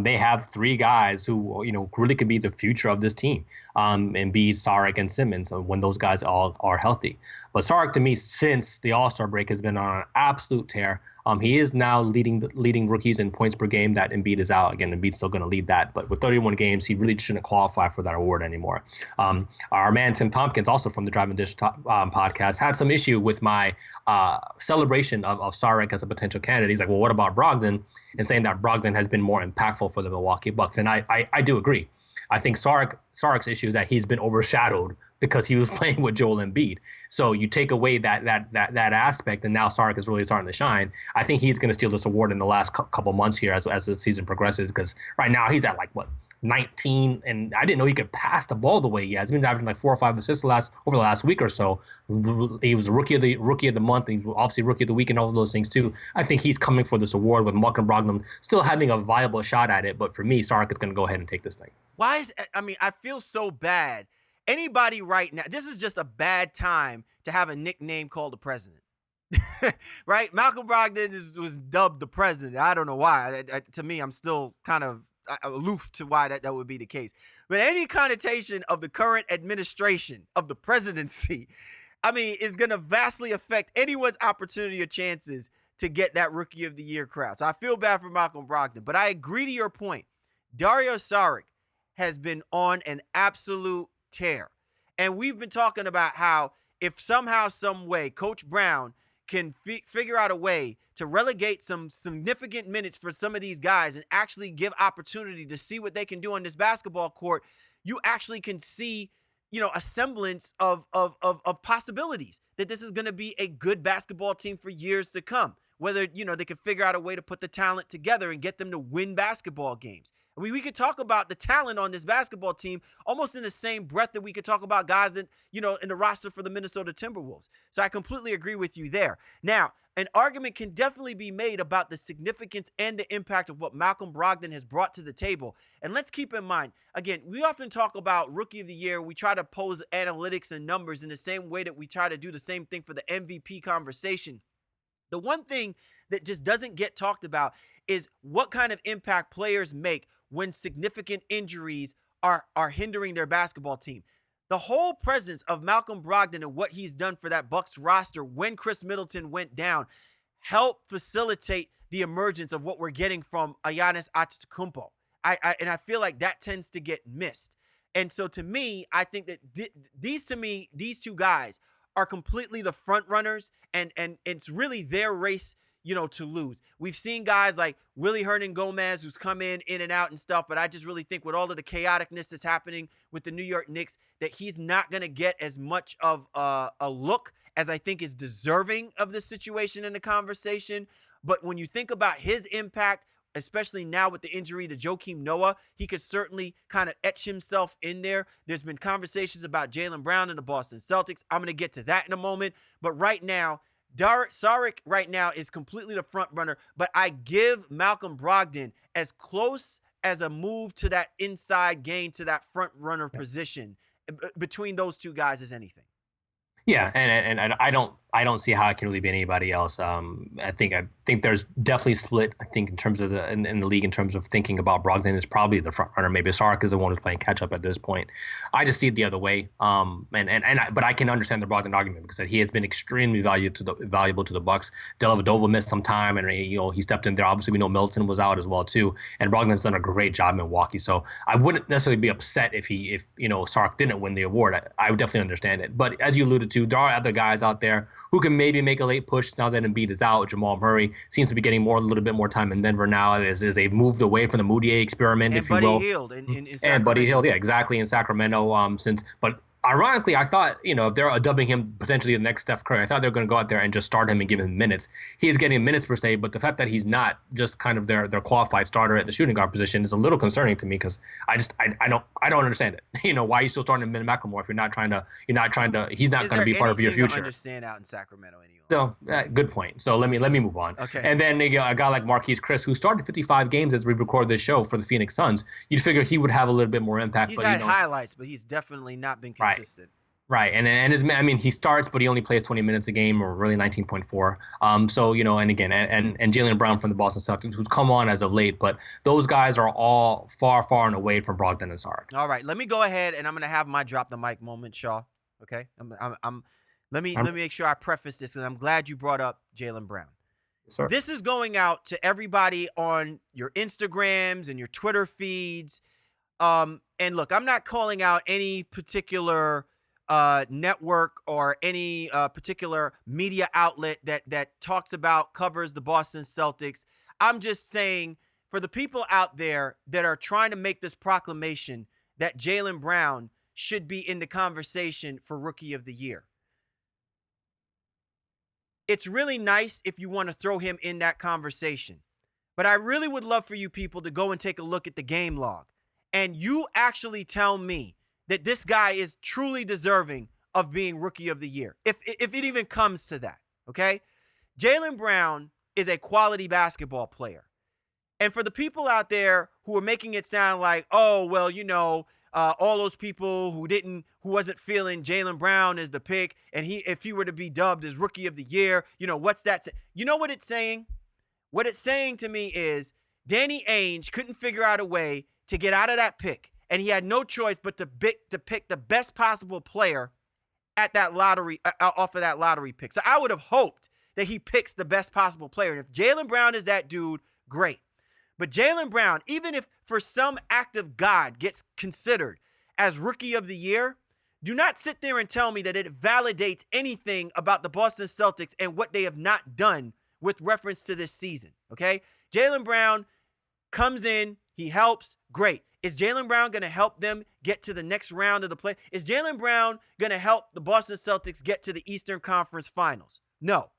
[SPEAKER 3] they have three guys who really could be the future of this team. Embiid, Saric, and Simmons, when those guys all are healthy. But Saric, to me, since the All-Star break, has been on an absolute tear. He is now leading rookies in points per game. That Embiid is out. Again, Embiid's still going to lead that. But with 31 games, he really shouldn't qualify for that award anymore. Our man Tim Tompkins, also from the Drive and Dish podcast, had some issue with my celebration of Saric as a potential candidate. He's like, well, what about Brogdon? And saying that Brogdon has been more impactful for the Milwaukee Bucks. And I do agree. I think Saric's issue is that he's been overshadowed because he was playing with Joel Embiid. So you take away that aspect, and now Saric is really starting to shine. I think he's going to steal this award in the last couple months here as the season progresses, because right now he's at 19, and I didn't know he could pass the ball the way he has. He's been averaging 4 or 5 assists over the last week or so. He was a rookie of the month. He was obviously rookie of the week and all of those things too. I think he's coming for this award with Malcolm Brogdon still having a viable shot at it. But for me, Saric is going to go ahead and take this thing.
[SPEAKER 2] I feel so bad. Anybody right now, this is just a bad time to have a nickname called the president. Right? Malcolm Brogdon was dubbed the president. I don't know why. To me, I'm still kind of aloof to why that would be the case. But any connotation of the current administration of the presidency, is going to vastly affect anyone's opportunity or chances to get that Rookie of the Year crown. So I feel bad for Malcolm Brogdon. But I agree to your point. Dario Saric has been on an absolute tear. And we've been talking about how if somehow, some way, Coach Brown can figure out a way to relegate some significant minutes for some of these guys and actually give opportunity to see what they can do on this basketball court, you actually can see, a semblance of possibilities that this is going to be a good basketball team for years to come. Whether, they can figure out a way to put the talent together and get them to win basketball games. I mean, we could talk about the talent on this basketball team almost in the same breath that we could talk about guys that, in the roster for the Minnesota Timberwolves. So I completely agree with you there. Now, an argument can definitely be made about the significance and the impact of what Malcolm Brogdon has brought to the table. And let's keep in mind, again, we often talk about Rookie of the Year. We try to pose analytics and numbers in the same way that we try to do the same thing for the MVP conversation. The one thing that just doesn't get talked about is what kind of impact players make when significant injuries are hindering their basketball team. The whole presence of Malcolm Brogdon and what he's done for that Bucks roster when Chris Middleton went down helped facilitate the emergence of what we're getting from Giannis Antetokounmpo. I feel like that tends to get missed. And so to me, I think that these two guys are completely the front runners, and it's really their race, to lose. We've seen guys like Willie Hernan-Gomez, who's come in and out and stuff, but I just really think with all of the chaoticness that's happening with the New York Knicks, that he's not going to get as much of a look as I think is deserving of the situation in the conversation. But when you think about his impact, especially now with the injury to Joakim Noah, he could certainly kind of etch himself in there. There's been conversations about Jaylen Brown and the Boston Celtics. I'm going to get to that in a moment. But right now, Saric right now is completely the front runner. But I give Malcolm Brogdon as close as a move to that inside gain to that front runner position between those two guys as anything.
[SPEAKER 3] Yeah, and I don't see how it can really be anybody else. I think there's definitely split. I think in terms of in the league, in terms of thinking about Brogdon is probably the front runner. Maybe Saric is the one who's playing catch up at this point. I just see it the other way. But I can understand the Brogdon argument because he has been extremely valuable to the Bucks. Dellavedova missed some time, and he stepped in there. Obviously, we know Milton was out as well too, and Brogdon's done a great job in Milwaukee. So I wouldn't necessarily be upset if Saric didn't win the award. I would definitely understand it. But as you alluded to, there are other guys out there who can maybe make a late push now that Embiid is out. Jamal Murray seems to be getting a little bit more time in Denver now as they've moved away from the Moutier experiment, if you will. And Buddy Hield, yeah, exactly, in Sacramento. But ironically, I thought, if they're dubbing him potentially the next Steph Curry, I thought they were going to go out there and just start him and give him minutes. He is getting minutes per se, but the fact that he's not just kind of their qualified starter at the shooting guard position is a little concerning to me because I don't understand it. Why are you still starting Ben McLemore if he's not going to be part of your future?
[SPEAKER 2] To understand out in Sacramento anyway.
[SPEAKER 3] So good point. So let me move on.
[SPEAKER 2] Okay.
[SPEAKER 3] And then a guy like Marquise Chris, who started 55 games as we record this show for the Phoenix Suns, you'd figure he would have a little bit more impact.
[SPEAKER 2] He's had highlights, but he's definitely not been consistent.
[SPEAKER 3] Right, and he starts, but he only plays 20 minutes a game, or really 19.4. So and again, and Jaylen Brown from the Boston Celtics, who's come on as of late, but those guys are all far and away from Brogdon and Saric.
[SPEAKER 2] All right, let me go ahead, and I'm gonna have my drop the mic moment, Shaw. Okay, let me make sure I preface this, and I'm glad you brought up Jaylen Brown.
[SPEAKER 3] Yes, sir.
[SPEAKER 2] This is going out to everybody on your Instagrams and your Twitter feeds. And look, I'm not calling out any particular network or any particular media outlet that covers the Boston Celtics. I'm just saying for the people out there that are trying to make this proclamation that Jaylen Brown should be in the conversation for Rookie of the Year. It's really nice if you want to throw him in that conversation, but I really would love for you people to go and take a look at the game log and you actually tell me that this guy is truly deserving of being Rookie of the Year, if it even comes to that, okay? Jaylen Brown is a quality basketball player. And for the people out there who are making it sound like, oh, well, all those people who wasn't feeling Jaylen Brown as the pick, and if he were to be dubbed as Rookie of the Year, what's that? You know what it's saying? What it's saying to me is Danny Ainge couldn't figure out a way to get out of that pick. And he had no choice but to pick the best possible player at that lottery, off of that lottery pick. So I would have hoped that he picks the best possible player. And if Jaylen Brown is that dude, great. But Jaylen Brown, even if for some act of God gets considered as Rookie of the Year, Do not sit there and tell me that it validates anything about the Boston Celtics and what they have not done with reference to this season, okay? Jaylen Brown comes in, he helps, great. Is Jaylen Brown going to help them get to the next round of the play? Is Jaylen Brown going to help the Boston Celtics get to the Eastern Conference Finals? No.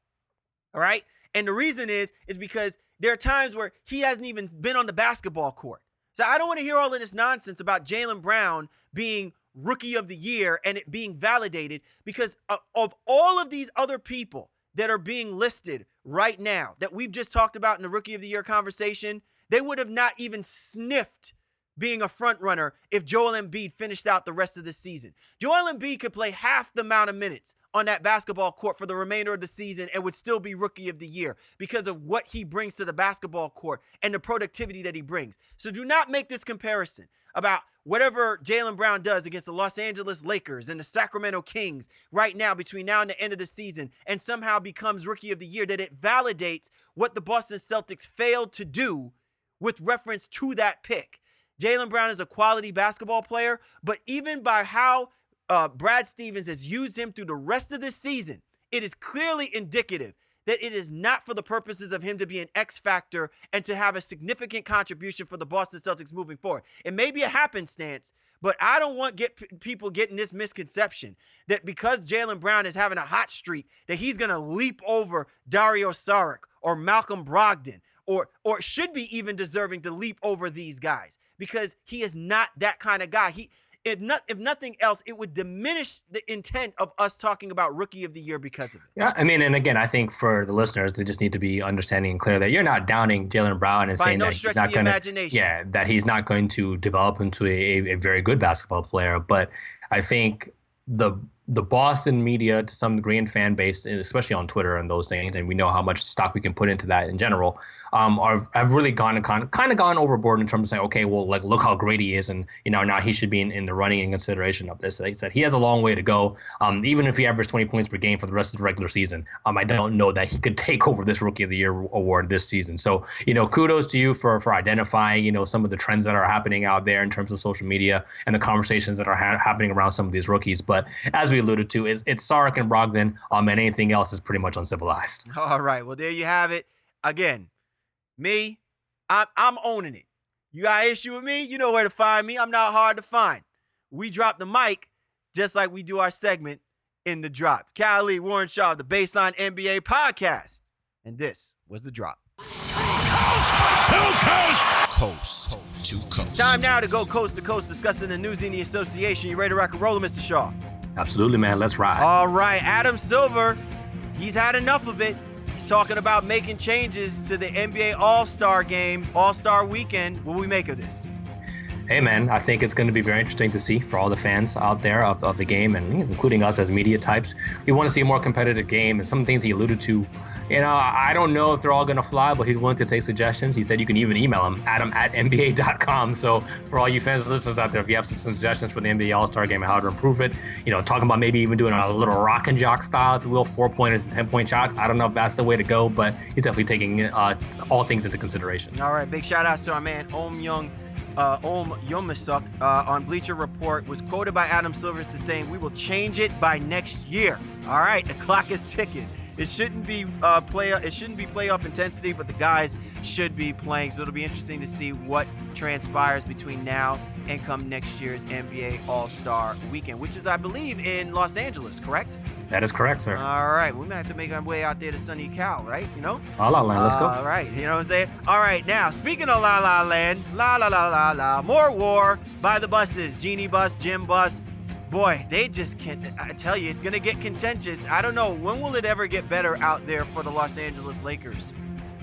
[SPEAKER 2] All right? And the reason is because there are times where he hasn't even been on the basketball court. So I don't want to hear all of this nonsense about Jaylen Brown being Rookie of the Year and it being validated, because of all of these other people that are being listed right now that we've just talked about in the Rookie of the Year conversation, they would have not even sniffed being a front runner if Joel Embiid finished out the rest of the season. Joel Embiid could play half the amount of minutes on that basketball court for the remainder of the season and would still be Rookie of the Year because of what he brings to the basketball court and the productivity that he brings. So do not make this comparison about whatever Jaylen Brown does against the Los Angeles Lakers and the Sacramento Kings right now between now and the end of the season and somehow becomes Rookie of the Year, that it validates what the Boston Celtics failed to do with reference to that pick. Jaylen Brown is a quality basketball player, but even by how Brad Stevens has used him through the rest of this season, it is clearly indicative that it is not for the purposes of him to be an X factor and to have a significant contribution for the Boston Celtics moving forward. It may be a happenstance, but I don't want people getting this misconception that because Jaylen Brown is having a hot streak, that he's going to leap over Dario Saric or Malcolm Brogdon, or should be even deserving to leap over these guys, because he is not that kind of guy. If nothing else, it would diminish the intent of us talking about Rookie of the Year because of it.
[SPEAKER 3] Yeah, I mean, and again, I think for the listeners, they just need to be understanding and clear that you're not downing Jaylen Brown and saying that he's not going to, that he's not going to develop into a very good basketball player. But I think the Boston media, to some degree, and fan base, especially on Twitter and those things, and we know how much stock we can put into that in general, have really gone overboard in terms of saying, okay, well, like, look how great he is, and now he should be in the running and consideration of this. They said he has a long way to go. Even if he averaged 20 points per game for the rest of the regular season, I don't know that he could take over this Rookie of the Year award this season. So, kudos to you for identifying, some of the trends that are happening out there in terms of social media and the conversations that are happening around some of these rookies. But as we alluded to, it's Saric and Brogdon, and anything else is pretty much uncivilized.
[SPEAKER 2] All right, well, there you have it. Again, I'm owning it. You got an issue with me? You know where to find me. I'm not hard to find. We drop the mic just like we do our segment in the drop. Cali, Warren Shaw, the Baseline NBA podcast. And this was the drop.
[SPEAKER 1] Coast to coast.
[SPEAKER 2] Time now to go coast to coast discussing the news in the association. You ready to rock and roll, Mr. Shaw?
[SPEAKER 3] Absolutely, man. Let's ride.
[SPEAKER 2] All right. Adam Silver, he's had enough of it. He's talking about making changes to the NBA All-Star game, All-Star weekend. What do we make of this?
[SPEAKER 3] Hey, man, I think it's going to be very interesting to see for all the fans out there of the game, and including us as media types. We want to see a more competitive game, and some things he alluded to. I don't know if they're all going to fly, but he's willing to take suggestions. He said you can even email him, adam@nba.com. So for all you fans and listeners out there, if you have some suggestions for the NBA All-Star game and how to improve it, talking about maybe even doing a little rock and jock style, if you will, 4-pointers and 10-point shots. I don't know if that's the way to go, but he's definitely taking all things into consideration.
[SPEAKER 2] All right, big shout out to our man Om Yomisuk on Bleacher Report was quoted by Adam Silver as saying, "We will change it by next year." All right, the clock is ticking. It shouldn't be playoff intensity, but the guys should be playing. So it'll be interesting to see what transpires between now and come next year's NBA All-Star Weekend, which is, I believe, in Los Angeles, correct?
[SPEAKER 3] That is correct, sir.
[SPEAKER 2] All right, we might have to make our way out there to sunny Cal, right?
[SPEAKER 3] La La Land, let's go.
[SPEAKER 2] All right, you know what I'm saying? All right, now, speaking of La La Land, la la la la la, more war by the buses, Genie Bus, Jim Bus. Boy, they just can't, I tell you, it's going to get contentious. I don't know, when will it ever get better out there for the Los Angeles Lakers?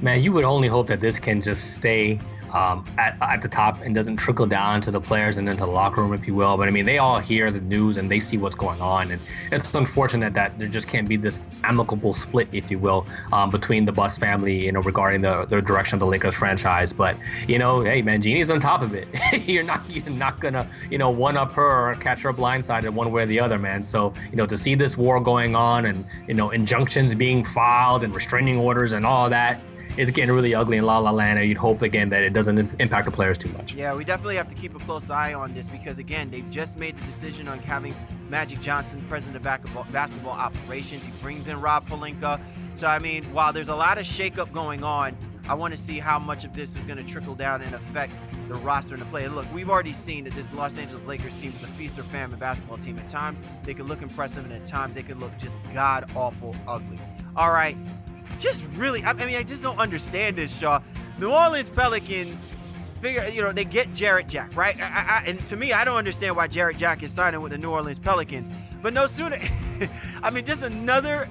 [SPEAKER 3] Man, you would only hope that this can just stay at the top and doesn't trickle down to the players and into the locker room, if you will. But I mean, they all hear the news and they see what's going on. And it's unfortunate that there just can't be this amicable split, if you will, between the Bus family, regarding the direction of the Lakers franchise. But, hey, man, Jeannie's on top of it. You're not going to, one up her or catch her blindsided one way or the other, man. So, to see this war going on and, injunctions being filed and restraining orders and all that, it's getting really ugly in La La Land, and you'd hope again that it doesn't impact the players too much.
[SPEAKER 2] Yeah, we definitely have to keep a close eye on this because again, they've just made the decision on having Magic Johnson president of basketball operations. He brings in Rob Pelinka. So I mean, while there's a lot of shakeup going on, I want to see how much of this is going to trickle down and affect the roster and the play. And look, we've already seen that this Los Angeles Lakers team is a feast or famine basketball team. At times, they could look impressive, and at times, they could look just god-awful ugly. All right, just really, I mean, I just don't understand this, Shaw. New Orleans Pelicans, they get Jarrett Jack, right? And to me, I don't understand why Jarrett Jack is signing with the New Orleans Pelicans. But no sooner, I mean, just another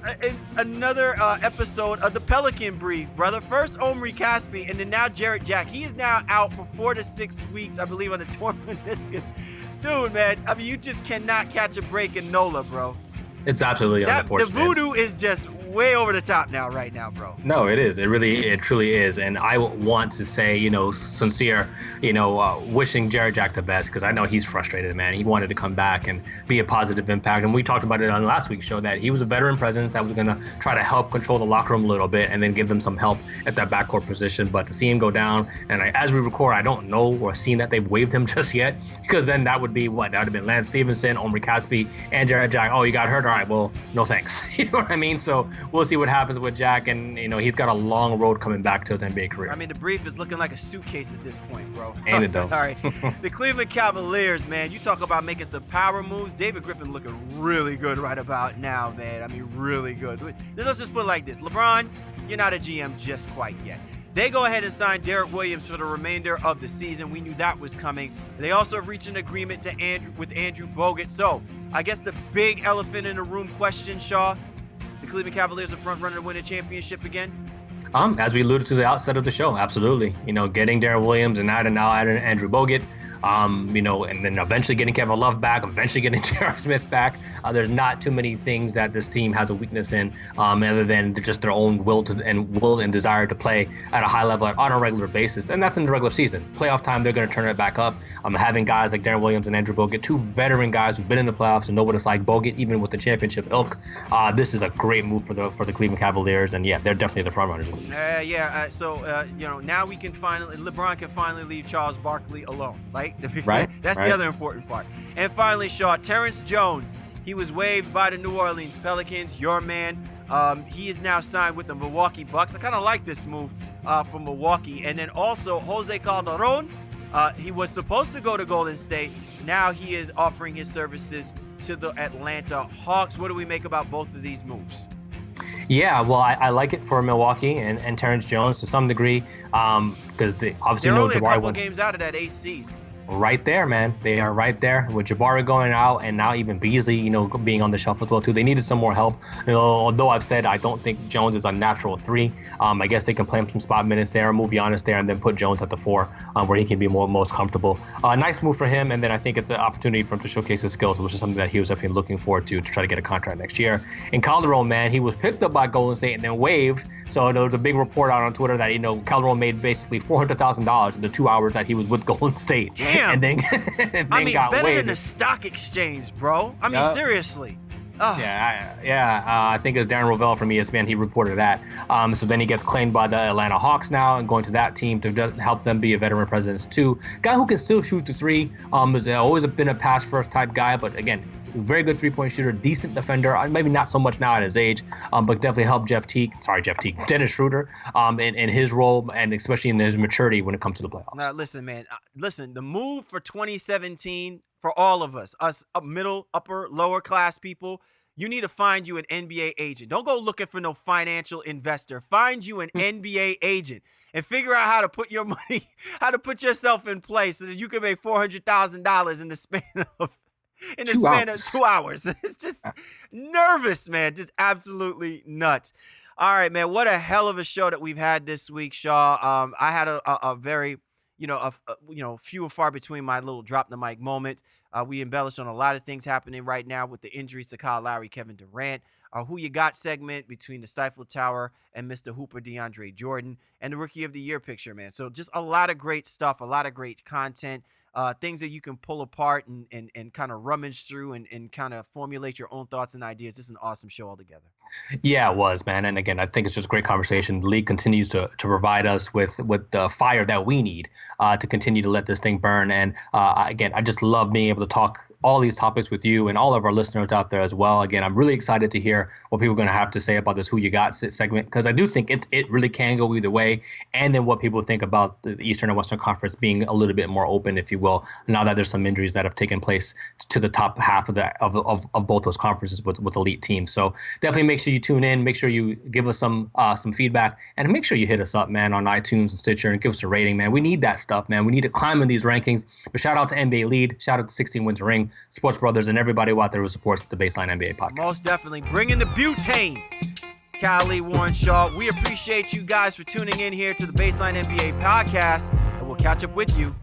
[SPEAKER 2] episode of the Pelican Brief, brother. First Omri Caspi, and then now Jarrett Jack. He is now out for 4 to 6 weeks, I believe, on a torn meniscus. Dude, man, I mean, you just cannot catch a break in NOLA, bro.
[SPEAKER 3] It's absolutely unfortunate.
[SPEAKER 2] The voodoo is just way over the top right now, bro.
[SPEAKER 3] No, it is. It truly is. And I want to say, sincere, wishing Jarrett Jack the best, because I know he's frustrated, man. He wanted to come back and be a positive impact. And we talked about it on last week's show that he was a veteran presence that was going to try to help control the locker room a little bit and then give them some help at that backcourt position. But to see him go down, and as we record, I don't know or seen that they've waived him just yet, because then that would be what? That would have been Lance Stevenson, Omri Caspi, and Jarrett Jack. Oh, you got hurt? All right, well, no thanks. You know what I mean? So we'll see what happens with Jack, and he's got a long road coming back to his NBA career.
[SPEAKER 2] I mean, the brief is looking like a suitcase at this point, bro.
[SPEAKER 3] Ain't it though?
[SPEAKER 2] All right, the Cleveland Cavaliers, man. You talk about making some power moves. David Griffin looking really good right about now, man. I mean, really good. Let's just put it like this: LeBron, you're not a GM just quite yet. They go ahead and sign Derek Williams for the remainder of the season. We knew that was coming. They also reached an agreement with Andrew Bogut. So I guess the big elephant in the room question, Shaw, the Cleveland Cavaliers are front runner to win a championship again?
[SPEAKER 3] As we alluded to the outset of the show, absolutely. Getting Derek Williams and now adding Andrew Bogut. And then eventually getting Kevin Love back, eventually getting J.R. Smith back. There's not too many things that this team has a weakness in, other than just their own will and desire to play at a high level on a regular basis, and that's in the regular season. Playoff time, they're going to turn it back up. Having guys like Darren Williams and Andrew Bogut, two veteran guys who've been in the playoffs and know what it's like. Bogut, even with the championship ilk, this is a great move for the Cleveland Cavaliers, and yeah, they're definitely the front runners.
[SPEAKER 2] So now LeBron can finally leave Charles Barkley alone, right?
[SPEAKER 3] Right.
[SPEAKER 2] That's
[SPEAKER 3] right.
[SPEAKER 2] The other important part. And finally, Shaw, Terrence Jones. He was waived by the New Orleans Pelicans, your man. He is now signed with the Milwaukee Bucks. I kind of like this move from Milwaukee. And then also Jose Calderon. He was supposed to go to Golden State. Now he is offering his services to the Atlanta Hawks. What do we make about both of these moves?
[SPEAKER 3] Yeah, well, I like it for Milwaukee and Terrence Jones to some degree, because they obviously
[SPEAKER 2] They're
[SPEAKER 3] know
[SPEAKER 2] only a
[SPEAKER 3] Jabari
[SPEAKER 2] couple games out of that 8th seed.
[SPEAKER 3] Right there, man. They are right there with Jabari going out, and now even Beasley, being on the shelf as well too. They needed some more help. Although I've said I don't think Jones is a natural 3. I guess they can play him some spot minutes there, move Giannis there, and then put Jones at the 4, where he can be most comfortable. Nice move for him, and then I think it's an opportunity for him to showcase his skills, which is something that he was definitely looking forward to try to get a contract next year. And Calderon, man, he was picked up by Golden State and then waived. So there was a big report out on Twitter that Calderon made basically $400,000 in the 2 hours that he was with Golden State.
[SPEAKER 2] Damn.
[SPEAKER 3] And then
[SPEAKER 2] better
[SPEAKER 3] waived.
[SPEAKER 2] than the stock exchange, bro. I mean, seriously. Oh.
[SPEAKER 3] I think it was Darren Rovell from ESPN. He reported that. So then he gets claimed by the Atlanta Hawks now and going to that team to help them be a veteran presence too. Guy who can still shoot the 3. Has always been a pass first type guy, but again, very good 3-point shooter, decent defender. Maybe not so much now at his age, but definitely helped Dennis Schroeder, in his role, and especially in his maturity when it comes to the playoffs.
[SPEAKER 2] Now, listen, man. The move for 2017 for all of us middle, upper, lower class people, you need to find you an NBA agent. Don't go looking for no financial investor. Find you an NBA agent and figure out how to put your money, how to put yourself in place so that you can make $400,000 in the span of 2 hours. It's just nervous, man. Just absolutely nuts. All right, man. What a hell of a show that we've had this week, Shaw. I had a very, few and far between my little drop the mic moment. We embellished on a lot of things happening right now with the injuries to Kyle Lowry, Kevin Durant, Who You Got segment between the Stifle Tower and Mr. Hooper, DeAndre Jordan, and the Rookie of the Year picture, man. So just a lot of great stuff, a lot of great content. things that you can pull apart and kind of rummage through and kind of formulate your own thoughts and ideas. This is an awesome show altogether.
[SPEAKER 3] Yeah, it was, man. And again, I think it's just a great conversation. The league continues to provide us with the fire that we need to continue to let this thing burn. And again, I just love being able to talk all these topics with you and all of our listeners out there as well. Again, I'm really excited to hear what people are going to have to say about this Who You Got segment, because I do think it really can go either way. And then what people think about the Eastern and Western Conference being a little bit more open, if you will, now that there's some injuries that have taken place to the top half of both those conferences with elite teams. So definitely make sure you tune in, make sure you give us some feedback, and make sure you hit us up, man, on iTunes and Stitcher and give us a rating, man. We need that stuff, man. We need to climb in these rankings. But shout out to NBA Lead, shout out to 16 Wins Ring, Sports Brothers, and everybody out there who supports the Baseline NBA podcast.
[SPEAKER 2] Most definitely. Bring in the butane. Callie, Warren Shaw. We appreciate you guys for tuning in here to the Baseline NBA podcast, and we'll catch up with you